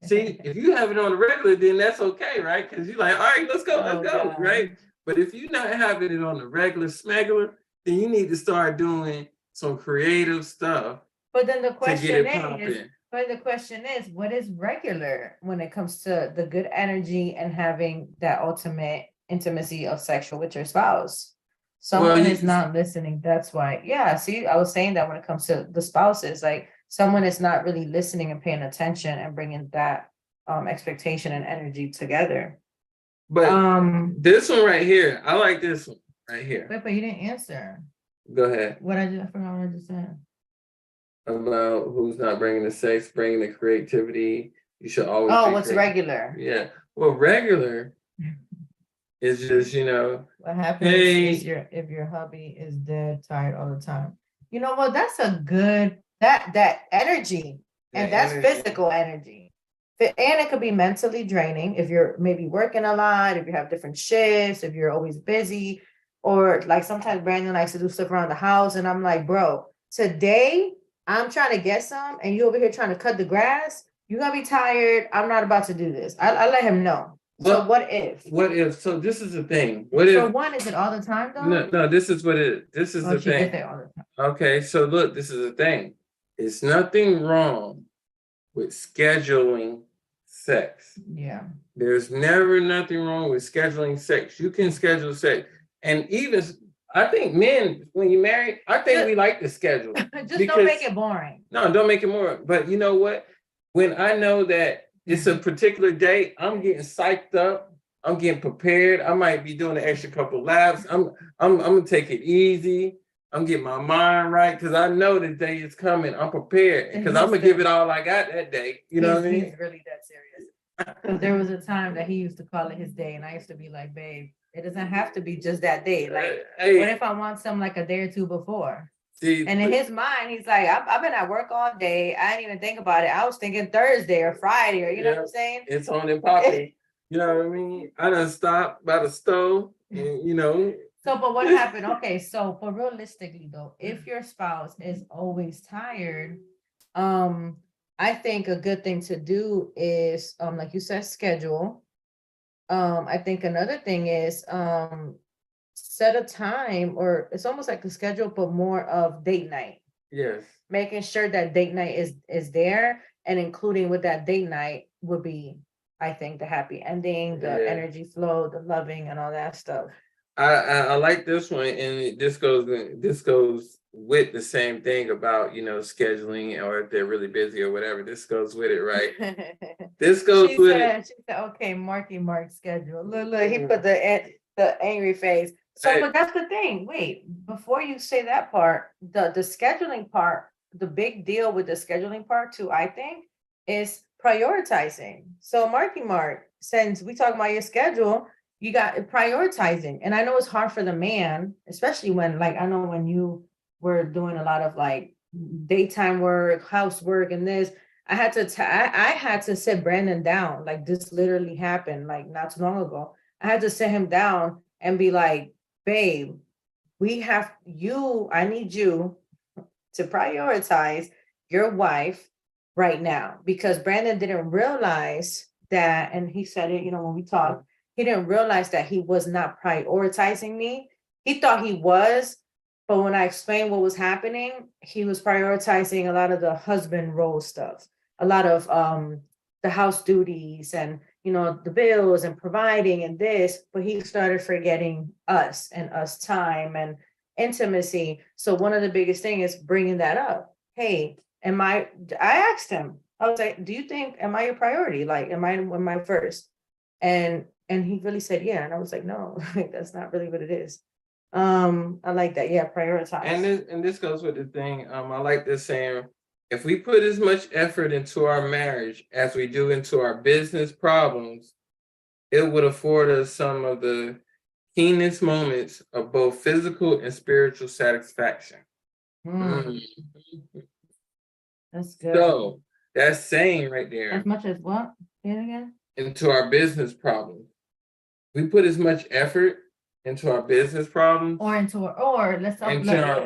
See, if you have it on the regular, then that's okay, right? Because you're like, all right, let's go,
God.
right? But if you're not having it on the regular smegular, then you need to start doing some creative stuff.
But then the
to
question
get it
is,
popping.
what is regular when it comes to the good energy and having that ultimate intimacy of sexual with your spouse? Someone is not listening. That's why. Yeah, see, I was saying that when it comes to the spouses, like someone is not really listening and paying attention and bringing that expectation and energy together.
But this one right here, I like this one right here.
But you didn't answer.
Go ahead.
I forgot what I just said.
About who's not bringing the sex, bringing the creativity. You should always.
Oh, what's regular?
Yeah. Well, regular is just,
what happens is if your hubby is dead tired all the time. You know what? That's a good that energy. And that's physical energy. And it could be mentally draining if you're maybe working a lot, if you have different shifts, if you're always busy, or like sometimes Brandon likes to do stuff around the house. And I'm like, bro, today I'm trying to get some and you over here trying to cut the grass. You're gonna be tired. I'm not about to do this. I let him know. So what if?
So this is the thing. What if?
For one, is it all the time though?
No, this is the thing.
All the time.
Okay, so look, this is the thing. It's nothing wrong with scheduling sex.
Yeah.
There's never nothing wrong with scheduling sex. You can schedule sex. And even I think men, when you marry, I think we like to schedule.
Don't make it boring.
No, don't make it more. But you know what? When I know that it's a particular day, I'm getting psyched up. I'm getting prepared. I might be doing an extra couple laps. I'm gonna take it easy. I'm getting my mind right because I know the day is coming. I'm prepared because I'm gonna give it all I got that day. You know what I mean?
He's really that serious. Because there was a time that he used to call it his day, and I used to be like, babe, It doesn't have to be just that day. Like,
Hey,
what if I want some like a day or two before?
see,
And in his mind, he's like, I've been at work all day. I didn't even think about it. I was thinking Thursday or Friday, or you know what I'm saying?
it's on and popping. You know what I mean? I done stopped by the stove, and you know.
So, but what happened? Okay, so for realistically though, if your spouse is always tired, I think a good thing to do is, like you said, schedule. I think another thing is, set a time, or it's almost like a schedule, but more of date night.
Yes.
Making sure that date night is there, and including with that date night would be, I think, the happy ending, the
Yeah.
energy flow, the loving, and all that stuff.
I like this one, and this goes with the same thing about, you know, scheduling, or if they're really busy or whatever. This goes with it, right? This goes
She
with it.
said, okay, Marky Mark schedule. Look, he put the angry face. So,
Hey.
but that's the thing. Wait, before you say that part, the scheduling part, the big deal with the scheduling part too, I think, is prioritizing. So, Marky Mark, since we talk about your schedule, you got prioritizing. And I know it's hard for the man, especially when, like, I know when you were doing a lot of like daytime work, housework, and this. I had to sit Brandon down. Like, this literally happened like not too long ago. I had to sit him down and be like, babe, I need you to prioritize your wife right now, because Brandon didn't realize that, and he said it, when we talked, he didn't realize that he was not prioritizing me. He thought he was, but when I explained what was happening, he was prioritizing a lot of the husband role stuff, a lot of the house duties, and the bills and providing and this, but he started forgetting us and us time and intimacy. So one of the biggest thing is bringing that up. Hey, I asked him, I was like, do you think, am I your priority? Like, am I first? And he really said, yeah. And I was like, no, that's not really what it is. I like that. Yeah, prioritize.
And this goes with the thing. I like this saying, if we put as much effort into our marriage as we do into our business problems, it would afford us some of the keenest moments of both physical and spiritual satisfaction.
Mm, that's good.
So that's saying right there,
As much as what? Say it again.
into our business problems. We put as much effort into our business problems,
Or into our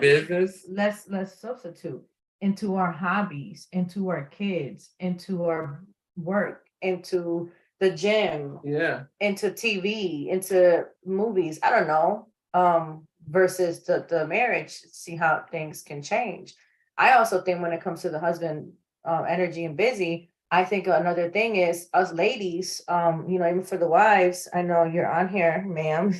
business.
Let's substitute into our hobbies, into our kids, into our work, into the gym,
Yeah.
into TV, into movies. I don't know. Versus the marriage, see how things can change. I also think when it comes to the husband energy and busy, I think another thing is us ladies, even for the wives, I know you're on here, ma'am.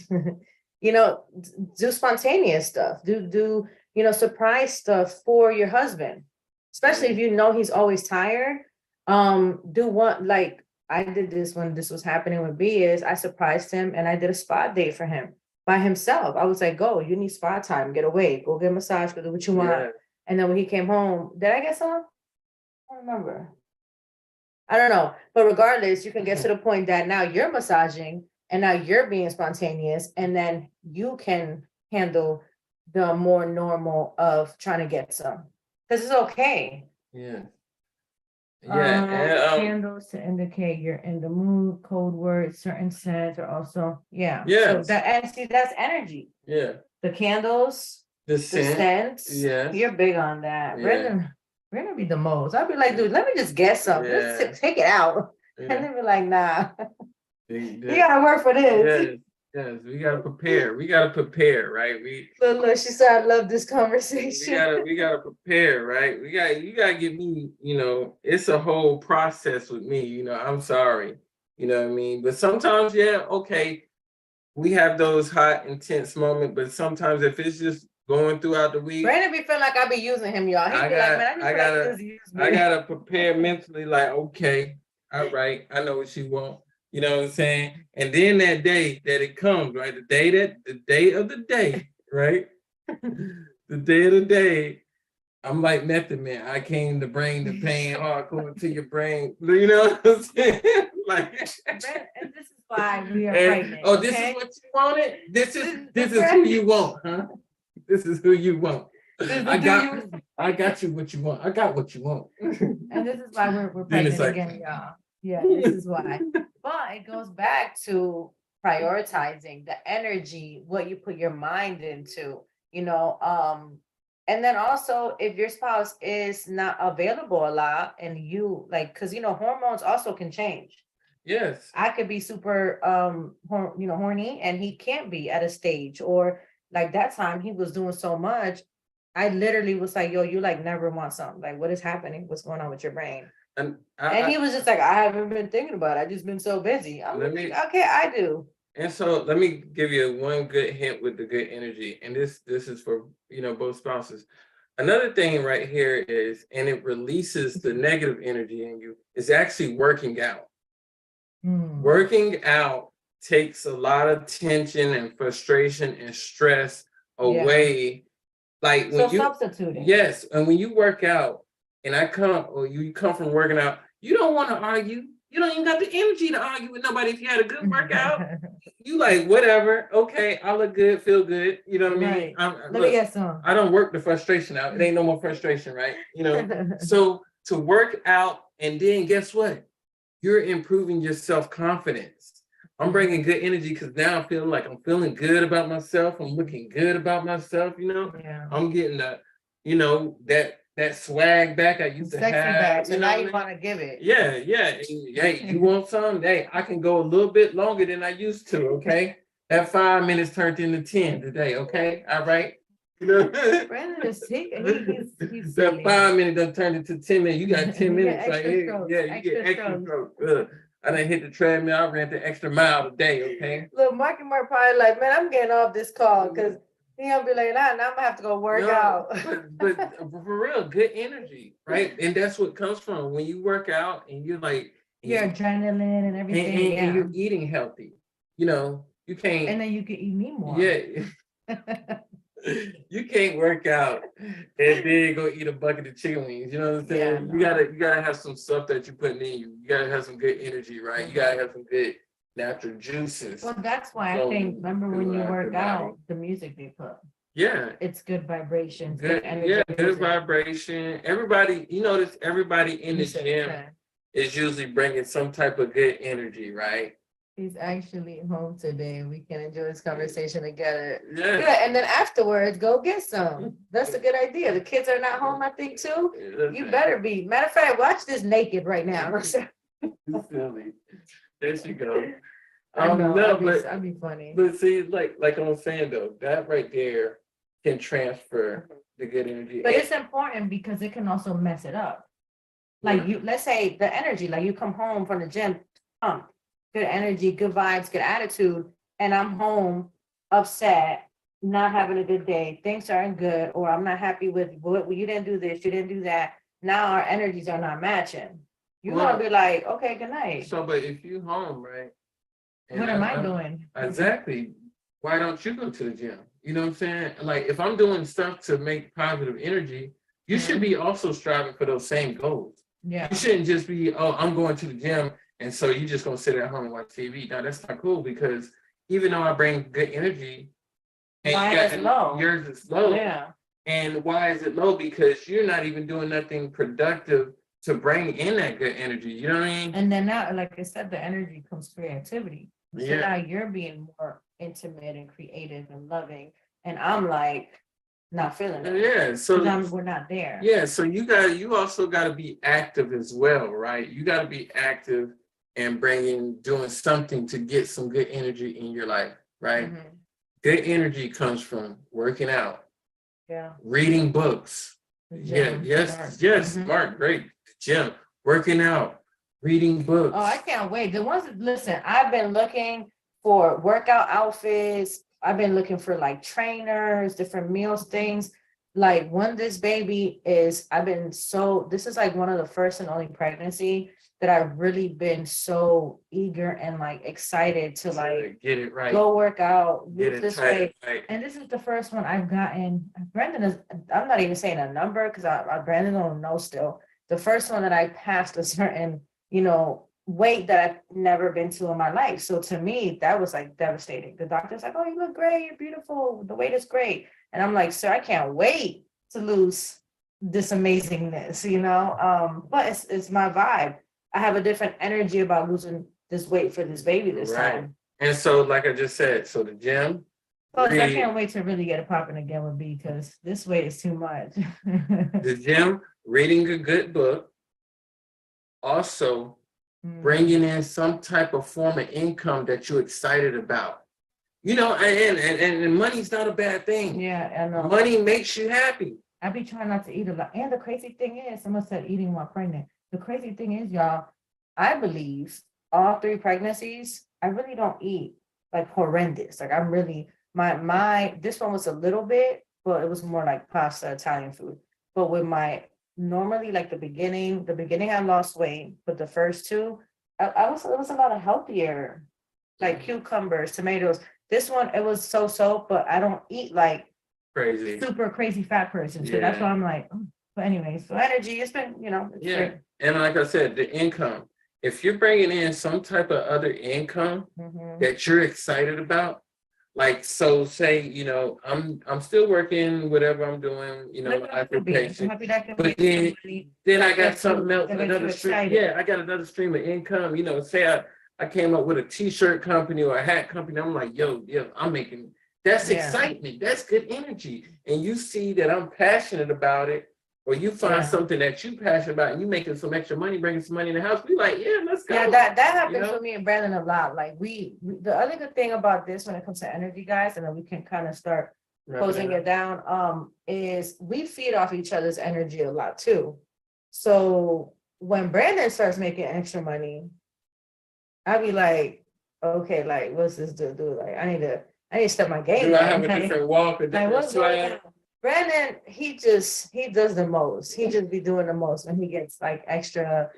Do spontaneous stuff, do surprise stuff for your husband, especially if you know he's always tired. Do one, like I did this when this was happening with B, is I surprised him and I did a spa date for him by himself. I was like, go, you need spa time, get away, go get a massage, go do what you want.
Yeah.
And then when he came home, did I get some? I don't remember. I don't know. But regardless, you can get to the point that now you're massaging and now you're being spontaneous, and then you can handle the more normal of trying to get some. Because it's okay.
Yeah. Yeah. And,
candles to indicate you're in the mood, code words, certain scents are also, yeah.
Yes.
So that's energy.
Yeah.
The candles,
The
the scents.
Yes.
You're big on that.
Yeah.
Brendan be the most. I'd be like, dude, let me just get some.
Yeah.
Let's take it out.
Yeah.
And then be like, nah. You
Yeah.
gotta work for this.
Yes, we gotta prepare. We gotta prepare, right?
Look, she said, I love this conversation.
We gotta prepare, right? You gotta give me, it's a whole process with me, I'm sorry. You know what I mean? But sometimes, yeah, okay, we have those hot, intense moments, but sometimes if it's just going throughout the week,
Brandon be feeling like I be using him, y'all. He be like, man, I just use me.
I gotta prepare mentally, like, okay, all right, I know what you want. You know what I'm saying? And then that day that it comes, right? The day of the day, right? The day of the day, I'm like Method Man. I came to bring the pain hardcore to your brain. You know what I'm saying? Like,
and this is why we are
And,
pregnant.
oh, this
okay?
is what you wanted? This
This
is
is
this
the
is who you want, huh? This is who you want.
This is
I
the
got
dude
I got you what you want. I got what you want.
And this is why we're
Then it's
pregnant
like-
again, y'all. Yeah, this is why. But it goes back to prioritizing the energy, what you put your mind into, and then also if your spouse is not available a lot and you like, because hormones also can change.
Yes.
I could be super horny and he can't be at a stage, or like that time he was doing so much. I literally was like, yo, you like never want something. Like, what is happening? What's going on with your brain?
And
And he was just like, I haven't been thinking about it. I just been so busy. I'm
Let
like,
me-
okay, I do.
And so let me give you one good hint with the good energy. And this is for both spouses. Another thing right here is, and it releases the negative energy in you, is actually working out. Working out takes a lot of tension and frustration and stress away. Like
So
when you
substituting.
yes, and when you work out and you come from working out, you don't want to argue. You don't even got the energy to argue with nobody if you had a good workout. You like, whatever, okay, I look good, feel good. You know what I mean?
Right. Let me get some.
I don't work the frustration out. It ain't no more frustration, right? So to work out, and then guess what? You're improving your self-confidence. I'm bringing good energy because now I'm feeling good about myself. I'm looking good about myself,
Yeah.
I'm getting that swag back I used to
Sexy
have.
back. So now
what I
you
mean?
want to give it.
Yeah. And, hey, you want some? Hey, I can go a little bit longer than I used to, okay? That 5 minutes turned into 10 today, okay? All right.
Brandon is he's
That
silly.
5 minutes done turned into 10 minutes. You got 10
You get
minutes. Like,
extra
hey,
strokes,
yeah, you
extra
get extra
strokes.
strokes. I done hit the treadmill. I ran the extra mile today, okay?
Look, Mark probably like, man, I'm getting off this call because he gonna be like, nah, now I'm gonna have to go work
No,
out.
but for real, good energy, right? And that's what comes from when you work out and you're like,
Your adrenaline and everything.
and you're eating healthy. You can't.
And then you can eat me more.
Yeah. You can't work out and then go eat a bucket of chicken wings. You know what I'm saying?
Yeah,
You gotta have some stuff that you're putting in you. You gotta have some good energy, right? You gotta have some good natural juices.
Well, that's why I
So,
think, remember when you
after
work
body.
out, the music they put,
Yeah.
it's good vibrations,
Good,
energy.
yeah, good
music.
vibration. Everybody, you notice everybody in the
Music,
gym
yeah.
is usually bringing some type of good energy, right?
He's actually home today. We can enjoy this conversation together.
Yeah.
Good. And then afterwards, go get some. That's a good idea. The kids are not home, I think, too. You better be. Matter of fact, watch this naked right now.
Silly. There she go.
I know,
No,
I'd be funny.
but see, like I'm saying though, that right there can transfer the good energy.
But it's important because it can also mess it up. Like let's say the energy, like you come home from the gym, good energy, good vibes, good attitude, and I'm home upset, not having a good day, things aren't good, or I'm not happy with what you didn't do this, you didn't do that. Now our energies are not matching. You're gonna be like, okay, good night.
So, but if you home, right?
What am I doing?
Exactly. Why don't you go to the gym? You know what I'm saying? Like if I'm doing stuff to make positive energy, you should be also striving for those same goals.
Yeah.
You shouldn't just be, oh, I'm going to the gym, and so you just gonna sit at home and watch TV. Now that's not cool because even though I bring good energy, and
Mine is low.
yours is low.
Yeah.
And why is it low? Because you're not even doing nothing productive to bring in that good energy. You know what I mean?
And then now, like I said, the energy comes creativity. So
Yeah.
now you're being more intimate and creative and loving, and I'm like not feeling it.
Yeah. So
We're not there.
yeah. So you also got to be active as well, right? You got to be active and doing something to get some good energy in your life, right?
Mhm.
Good energy comes from working out,
Yeah.
reading books.
The
Yeah.
gym,
Yes.
smart.
Yes.
Mhm.
Smart. Great. Gym. Working out. Reading books.
Oh, I can't wait. The ones that listen, I've been looking for workout outfits. I've been looking for like trainers, different meals, things. Like when this baby is, this is like one of the first and only pregnancy that I've really been so eager and like excited to like
get it right.
go work out,
Get
lose
it
this
tight,
weight.
right.
And this is the first one I've gotten. Brandon is, I'm not even saying a number because Brandon don't know still. The first one that I passed a certain, weight that I've never been to in my life. So to me, that was like devastating. The doctor's like, oh, you look great, you're beautiful, the weight is great. And I'm like, sir, I can't wait to lose this amazingness, but it's my vibe. I have a different energy about losing this weight for this baby this
Right.
time.
And so, like I just said, so the gym.
Plus, I
read-
can't wait to really get it popping again with B because this weight is too much.
the gym, reading a good book, also bringing in some type of form of income that you're excited about. And money's not a bad thing.
Yeah, I know.
Money makes you happy.
I be trying not to eat a lot. And the crazy thing is, someone said eating while pregnant. The crazy thing is, y'all, I believe all 3 pregnancies, I really don't eat like horrendous. Like I'm really, this one was a little bit, but it was more like pasta, Italian food. But with normally like the beginning I lost weight, but the first 2, it was a lot of healthier, like cucumbers, tomatoes. This one, it was so, but I don't eat like
Crazy.
super crazy fat person. So that's why I'm like, but anyway, so energy, it's been, it's great.
And like I said, the income, if you're bringing in some type of other income that you're excited about, like, so say, I'm still working, whatever I'm doing, my occupation, but then I got something else, another stream. Yeah, I got another stream of income, say I came up with a t-shirt company or a hat company. I'm like, yo, I'm making, that's excitement. That's good energy. And you see that I'm passionate about it, or you find something that you passionate about and you making some extra money, bringing some money in the house. We like, let's go.
Yeah, that happens for me and Brandon a lot. Like we the other good thing about this when it comes to energy, guys, and then we can kind of start closing it down, is we feed off each other's energy a lot too. So when Brandon starts making extra money, I'd be like, okay, like what's this dude do? Like I need to step my game.
Do I have a different walk, a different swag?
Brandon, he does the most. He just be doing the most when he gets like extra,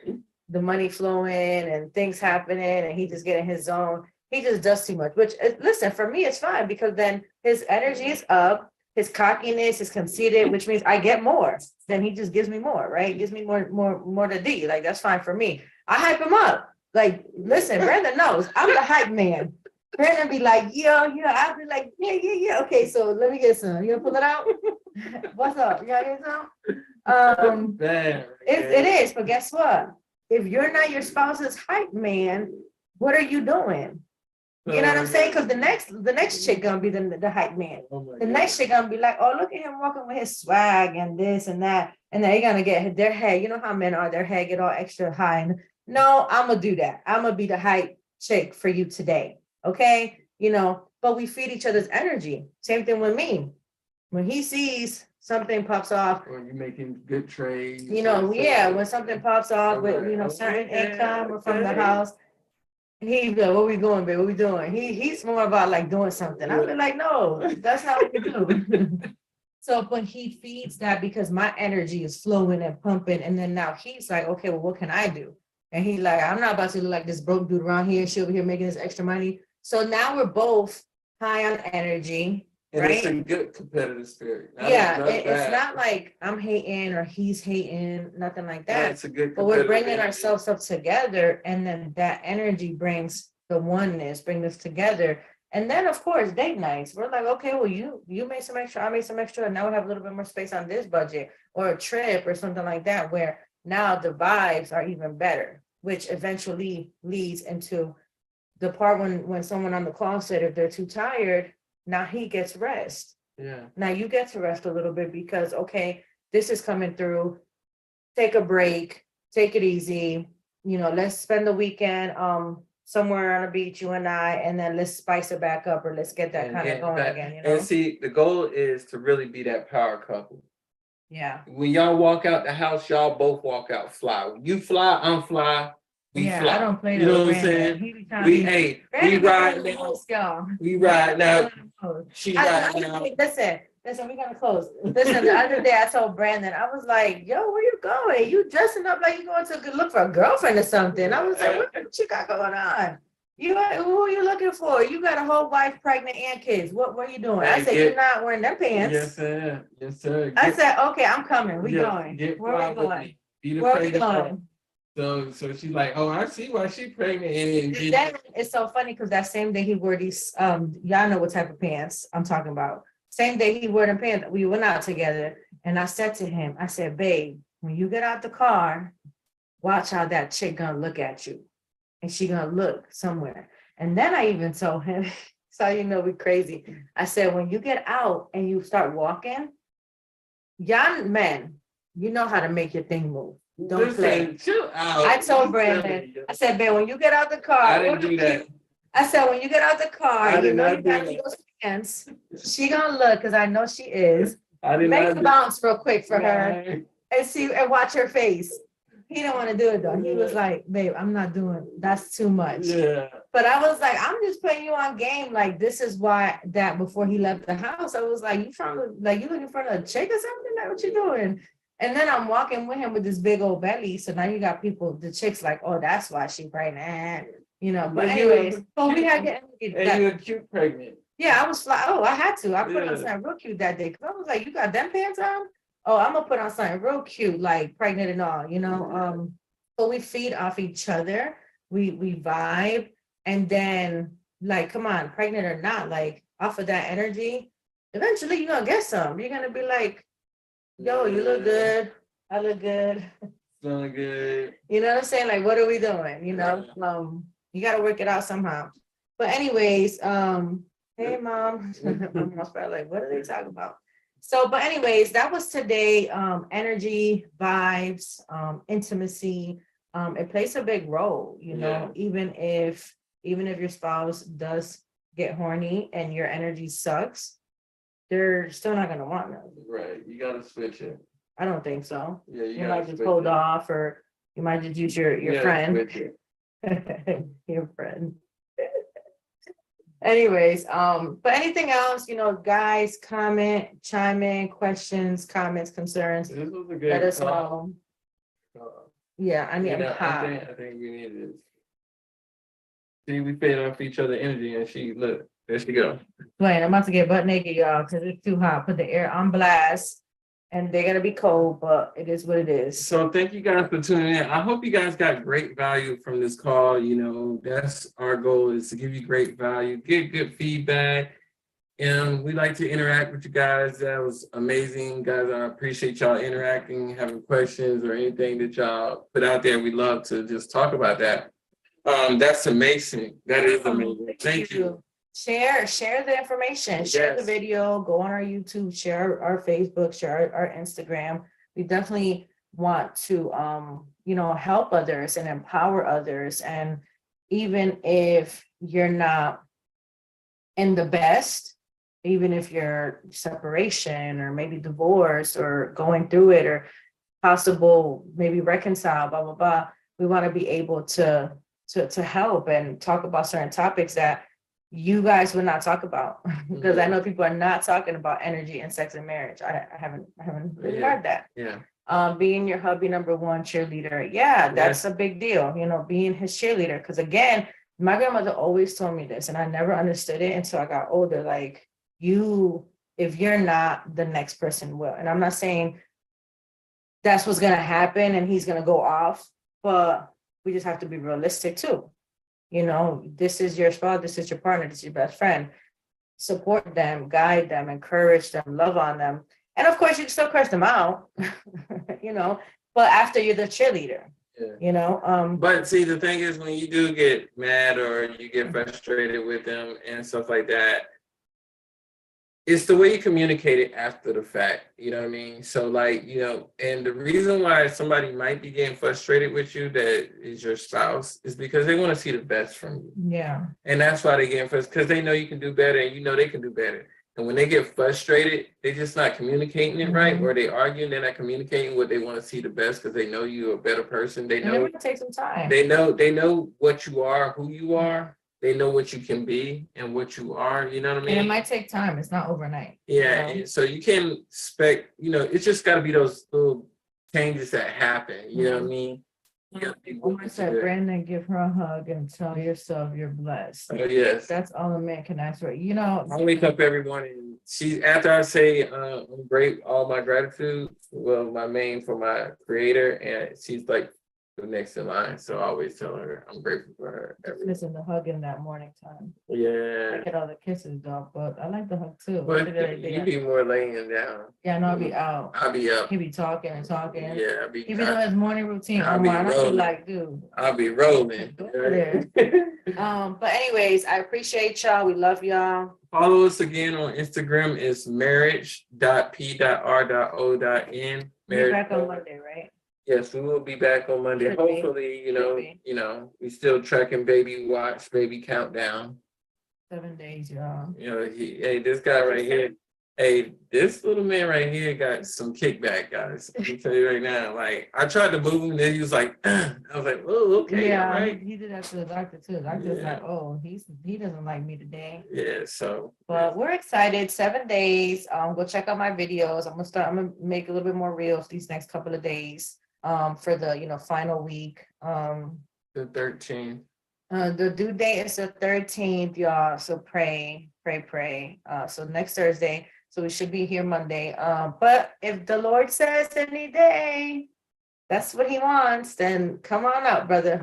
the money flowing and things happening, and he just get in his zone. He just does too much. Which, listen, for me, it's fine because then his energy is up, his cockiness is conceited, which means I get more. Then he just gives me more, right? Gives me more to D. Like that's fine for me. I hype him up. Like, listen, Brandon knows I'm the hype man. Brandon be like, I'll be like, yeah. Okay, so let me get some. You gonna pull it out? What's up? You gotta get some? It is, but guess what? If you're not your spouse's hype man, what are you doing? You know what I'm saying? Because the next chick gonna be the hype man. The next chick gonna be like, oh, look at him walking with his swag and this and that. And then you're gonna get their head. You know how men are, their head get all extra high. And no, I'm gonna do that. I'm gonna be the hype chick for you today. Okay, but we feed each other's energy. Same thing with me. When he sees something pops off,
or you're making good trades,
when something pops off with certain income or from the house, he's like, "What we going, babe? What we doing?" He's more about like doing something. I'll be like, "No, that's not what we do." So, but he feeds that because my energy is flowing and pumping, and then now he's like, "Okay, well, what can I do?" And he's like, "I'm not about to look like this broke dude around here. She over here making this extra money." So now we're both high on energy,
and
right?
It's a good competitive spirit.
It's not like I'm hating or he's hating, nothing like that.
It's a good,
but we're bringing ourselves up together, and then that energy brings the oneness, bring us together. And then, of course, date nights. We're like, okay, well, you made some extra, I made some extra, and now we have a little bit more space on this budget, or a trip or something like that, where now the vibes are even better, which eventually leads into the part when someone on the call said if they're too tired, now he gets rest.
Yeah.
Now you get to rest a little bit because, okay, this is coming through. Take a break, take it easy. Let's spend the weekend somewhere on a beach, you and I, and then let's spice it back up, or let's get that kind of going again.
And see, the goal is to really be that power couple.
Yeah.
When y'all walk out the house, y'all both walk out fly. When you fly, I'm fly. We fly.
I don't play.
You know what I'm saying? We ride now. We ride now. She ride now.
Listen, we're gonna close. Listen, the other day I told Brandon, I was like, yo, where you going? You dressing up like you going to look for a girlfriend or something. I was like, what you got going on? Who are you looking for? You got a whole wife pregnant and kids. What are you doing? I said, you're not wearing them pants.
Yes, sir. Yes, sir.
I said, okay, I'm coming. We going. Where are we going? Where are we going?
So she's like, oh, I see why she pregnant. And
That is so funny because that same day he wore these, y'all know what type of pants I'm talking about. Same day he wore them pants, we went out together and I said to him, I said, babe, when you get out the car, watch how that chick gonna look at you. And she gonna look somewhere. And then I even told him, so you know we crazy. I said, when you get out and you start walking, young men, you know how to make your thing move. Don't play.
Chill out.
I told Brandon, I said, babe, when you get out the car,
I didn't do that.
I said, when you get out the
I
car, you
did
know
not
you
do
got
that.
those pants. She gonna look, because I know she is.
I did
Make
not
the
do
bounce real quick for her
that.
and see and watch her face. He didn't want to do it though. He was like, babe, I'm not doing that's too much.
Yeah.
But I was like, I'm just putting you on game. Like, this is why that before he left the house, I was like, you trying to like you looking for a chick or something? Like, what you doing? And then I'm walking with him with this big old belly. So now you got people, the chicks like, oh, that's why she pregnant, you know. But
But you
anyways,
was
so we
cute.
had getting
And you were cute pregnant.
yeah, I was fly. Oh, I had to. I put on
Yeah.
something real cute that day because I was like, you got them pants on? Oh, I'm gonna put on something real cute, like pregnant and all, you know. So we feed off each other, we vibe, and then like, come on, pregnant or not, like off of that energy, eventually you're gonna get some. You're gonna be like, yo, you look good, I look good.
Feeling good.
You know what I'm saying? Like, what are we doing? You know, you gotta work it out somehow. But anyways, hey mom, my mom's probably like, what are they talking about? So, but anyways, that was today. Energy, vibes, intimacy. It plays a big role, you know, even if your spouse does get horny and your energy sucks, they're still not gonna want them.
Right. You gotta switch it.
I don't think so.
Yeah,
You might just hold off, or you might just use your friend. Your friend. Anyways, but anything else, you know, guys, comment, chime in, questions, comments, concerns,
This was a good
let us
call.
know. Yeah, I mean,
You know,
hot.
I think we need this. See, we fed off each other energy, and she look, there she go.
Wait, I'm about to get butt naked, y'all, because it's too hot. Put the air on blast. And they're gonna be cold, but it is what it is.
So thank you guys for tuning in. I hope you guys got great value from this call. You know, that's our goal, is to give you great value, get good feedback. And we like to interact with you guys. That was amazing, guys. I appreciate y'all interacting, having questions or anything that y'all put out there. We love to just talk about that. That's amazing. That is amazing. Thank you.
Share the information, share the video, go on our YouTube, share our Facebook, share our Instagram. We definitely want to you know, help others and empower others. And even if you're not in the best, even if you're separation or maybe divorce or going through it or possible maybe reconcile, blah blah blah, we want to be able to help and talk about certain topics that you guys would not talk about, because I know people are not talking about energy and sex and marriage. I haven't really heard that.
Yeah.
Being your hubby number one cheerleader. Yeah, that's a big deal, you know, being his cheerleader. Because again, my grandmother always told me this, and I never understood it until I got older. Like, if you're not, the next person will. And I'm not saying that's what's gonna happen and he's gonna go off, but we just have to be realistic too. You know, this is your spouse, this is your partner, this is your best friend. Support them, guide them, encourage them, love on them. And of course, you can still curse them out, you know, but after you're the cheerleader, you know.
But see, the thing is, when you do get mad or you get frustrated with them and stuff like that, it's the way you communicate it after the fact, you know what I mean? So like, you know, and the reason why somebody might be getting frustrated with you that is your spouse is because they want to see the best from you.
Yeah.
And that's why they get frustrated, because they know you can do better and you know they can do better. And when they get frustrated, they're just not communicating it right, or they arguing, they're not communicating what they want to see the best because they know you're a better person. They know
it takes some time.
They know what you are, who you are. They know what you can be and what you are, you know what I mean?
And it might take time. It's not overnight.
Yeah,
You know?
so you can't expect, you know, it's just got to be those little changes that happen, you know what I mean?
I said, Brandon, give her a hug and tell yourself you're blessed.
Oh, yes.
That's all a man can ask for. You know,
I wake up every morning. After I say I'm great, all my gratitude, well, my main for my creator, and she's like next in line. So I always tell her I'm grateful for her.
Missing the hug in that morning time. I
Yeah.
get all the kisses though, but I like the hug too.
But
Look at
you
it.
be more laying down.
Yeah, I know I'll be out.
I'll be up.
He be talking and talking.
Yeah,
He be doing his morning routine.
I'll
Oh
be
my, and I be
rolling.
like, dude.
I'll be rolling.
Go over there. But anyways, I appreciate y'all. We love y'all.
Follow us again on Instagram. It's marriage.p.r.o.n.
We're back on Monday, right?
Yes, we will be back on Monday.
Should be.
Hopefully, you know, we still tracking baby watch, baby countdown.
7 days, y'all.
You know, hey, this guy right here. Hey, this little man right here got some kickback, guys. I can tell you right now. Like, I tried to move him, then he was like, I was like, oh, okay,
Yeah,
all right.
he did that to the doctor too. The doctor's like, oh, he doesn't like me today.
Yeah, so.
But we're excited. 7 days. Go check out my videos. I'm gonna make a little bit more reels these next couple of days. For the final week.
The 13th.
The due date is the 13th, y'all. So pray. So next Thursday. So we should be here Monday. But if the Lord says any day, that's what he wants, then come on up, brother.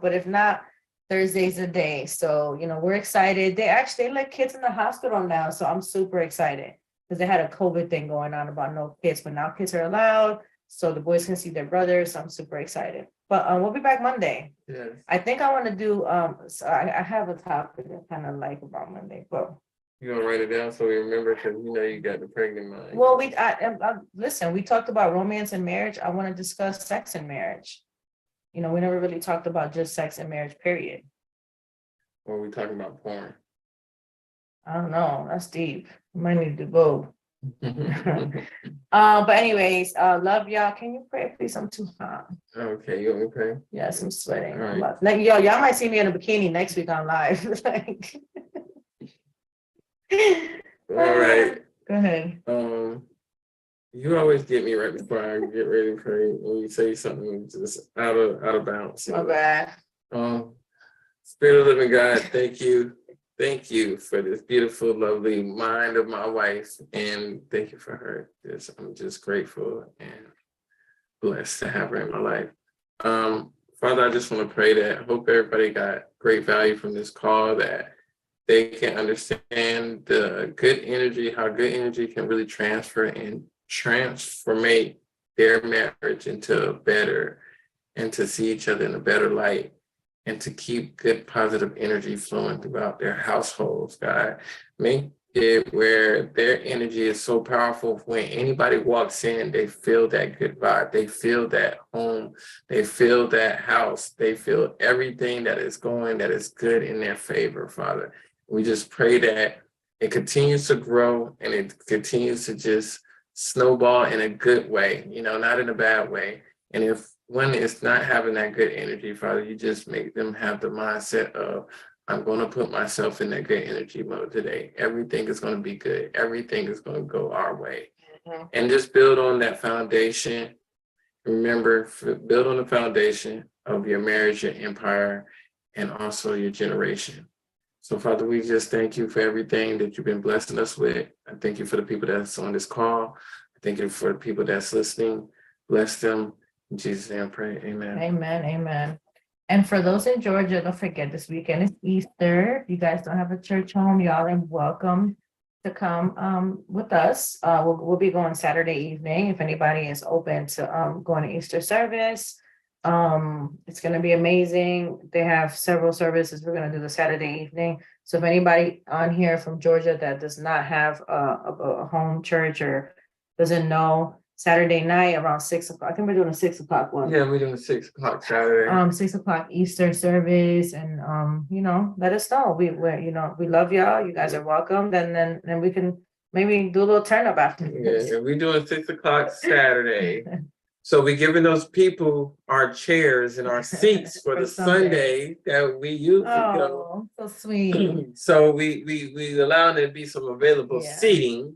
But if not, Thursday's a day. So, we're excited. They let kids in the hospital now. So I'm super excited because they had a COVID thing going on about no kids, but now kids are allowed. So the boys can see their brothers. So I'm super excited. But we'll be back Monday.
Yes.
I think I want to do so I have a topic I kind of like about Monday, but
You gonna write it down so we remember, because you got the pregnant mind.
well, listen, we talked about romance and marriage. I want to discuss sex and marriage. We never really talked about just sex and marriage, period.
Or are we talking about porn?
I don't know. That's deep. We might need to do both. But anyways, love y'all. Can you pray, please? I'm too hot.
Okay, you want me to pray?
Yes, I'm sweating.
All right.
Y'all might see me in a bikini next week on live. Like,
All right.
Go ahead.
You always get me right before I get ready to pray when you say something just out of bounds.
My bad.
Spirit of the living God, thank you. Thank you for this beautiful, lovely mind of my wife, and thank you for her. I'm just grateful and blessed to have her in my life. Father, I just want to pray that I hope everybody got great value from this call, that they can understand the good energy, how good energy can really transfer and transformate their marriage into a better, and to see each other in a better light, and to keep good positive energy flowing throughout their households, God. Make it where their energy is so powerful, when anybody walks in, they feel that good vibe. They feel that home. They feel that house. They feel everything that is good in their favor, Father. We just pray that it continues to grow and it continues to just snowball in a good way, not in a bad way. And if when it's not having that good energy, Father, you just make them have the mindset of, I'm going to put myself in that good energy mode today. Everything is going to be good. Everything is going to go our way. Mm-hmm. And just build on that foundation. Remember, build on the foundation of your marriage, your empire, and also your generation. So, Father, we just thank you for everything that you've been blessing us with. I thank you for the people that's on this call. I thank you for the people that's listening. Bless them. In Jesus' name I pray. Amen.
Amen. And for those in Georgia, don't forget this weekend is Easter. If you guys don't have a church home, y'all are welcome to come with us. We'll be going Saturday evening if anybody is open to going to Easter service. It's going to be amazing. They have several services. We're going to do the Saturday evening. So if anybody on here from Georgia that does not have a home church or doesn't know, Saturday night around 6 o'clock. I think we're doing a 6 o'clock one.
Yeah, we're doing a 6 o'clock Saturday.
6 o'clock Easter service, and let us know. We love y'all. You guys are welcome. Then we can maybe do a little turn up after.
Yeah, we're doing 6 o'clock Saturday. So we're giving those people our chairs and our seats for the Sunday that we usually go.
So sweet.
So we allowing there to be some available seating.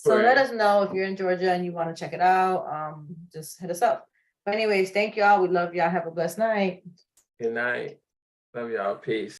So let us know if you're in Georgia and you want to check it out. Just hit us up. But anyways, thank y'all. We love y'all. Have a blessed night.
Good night. Love y'all. Peace.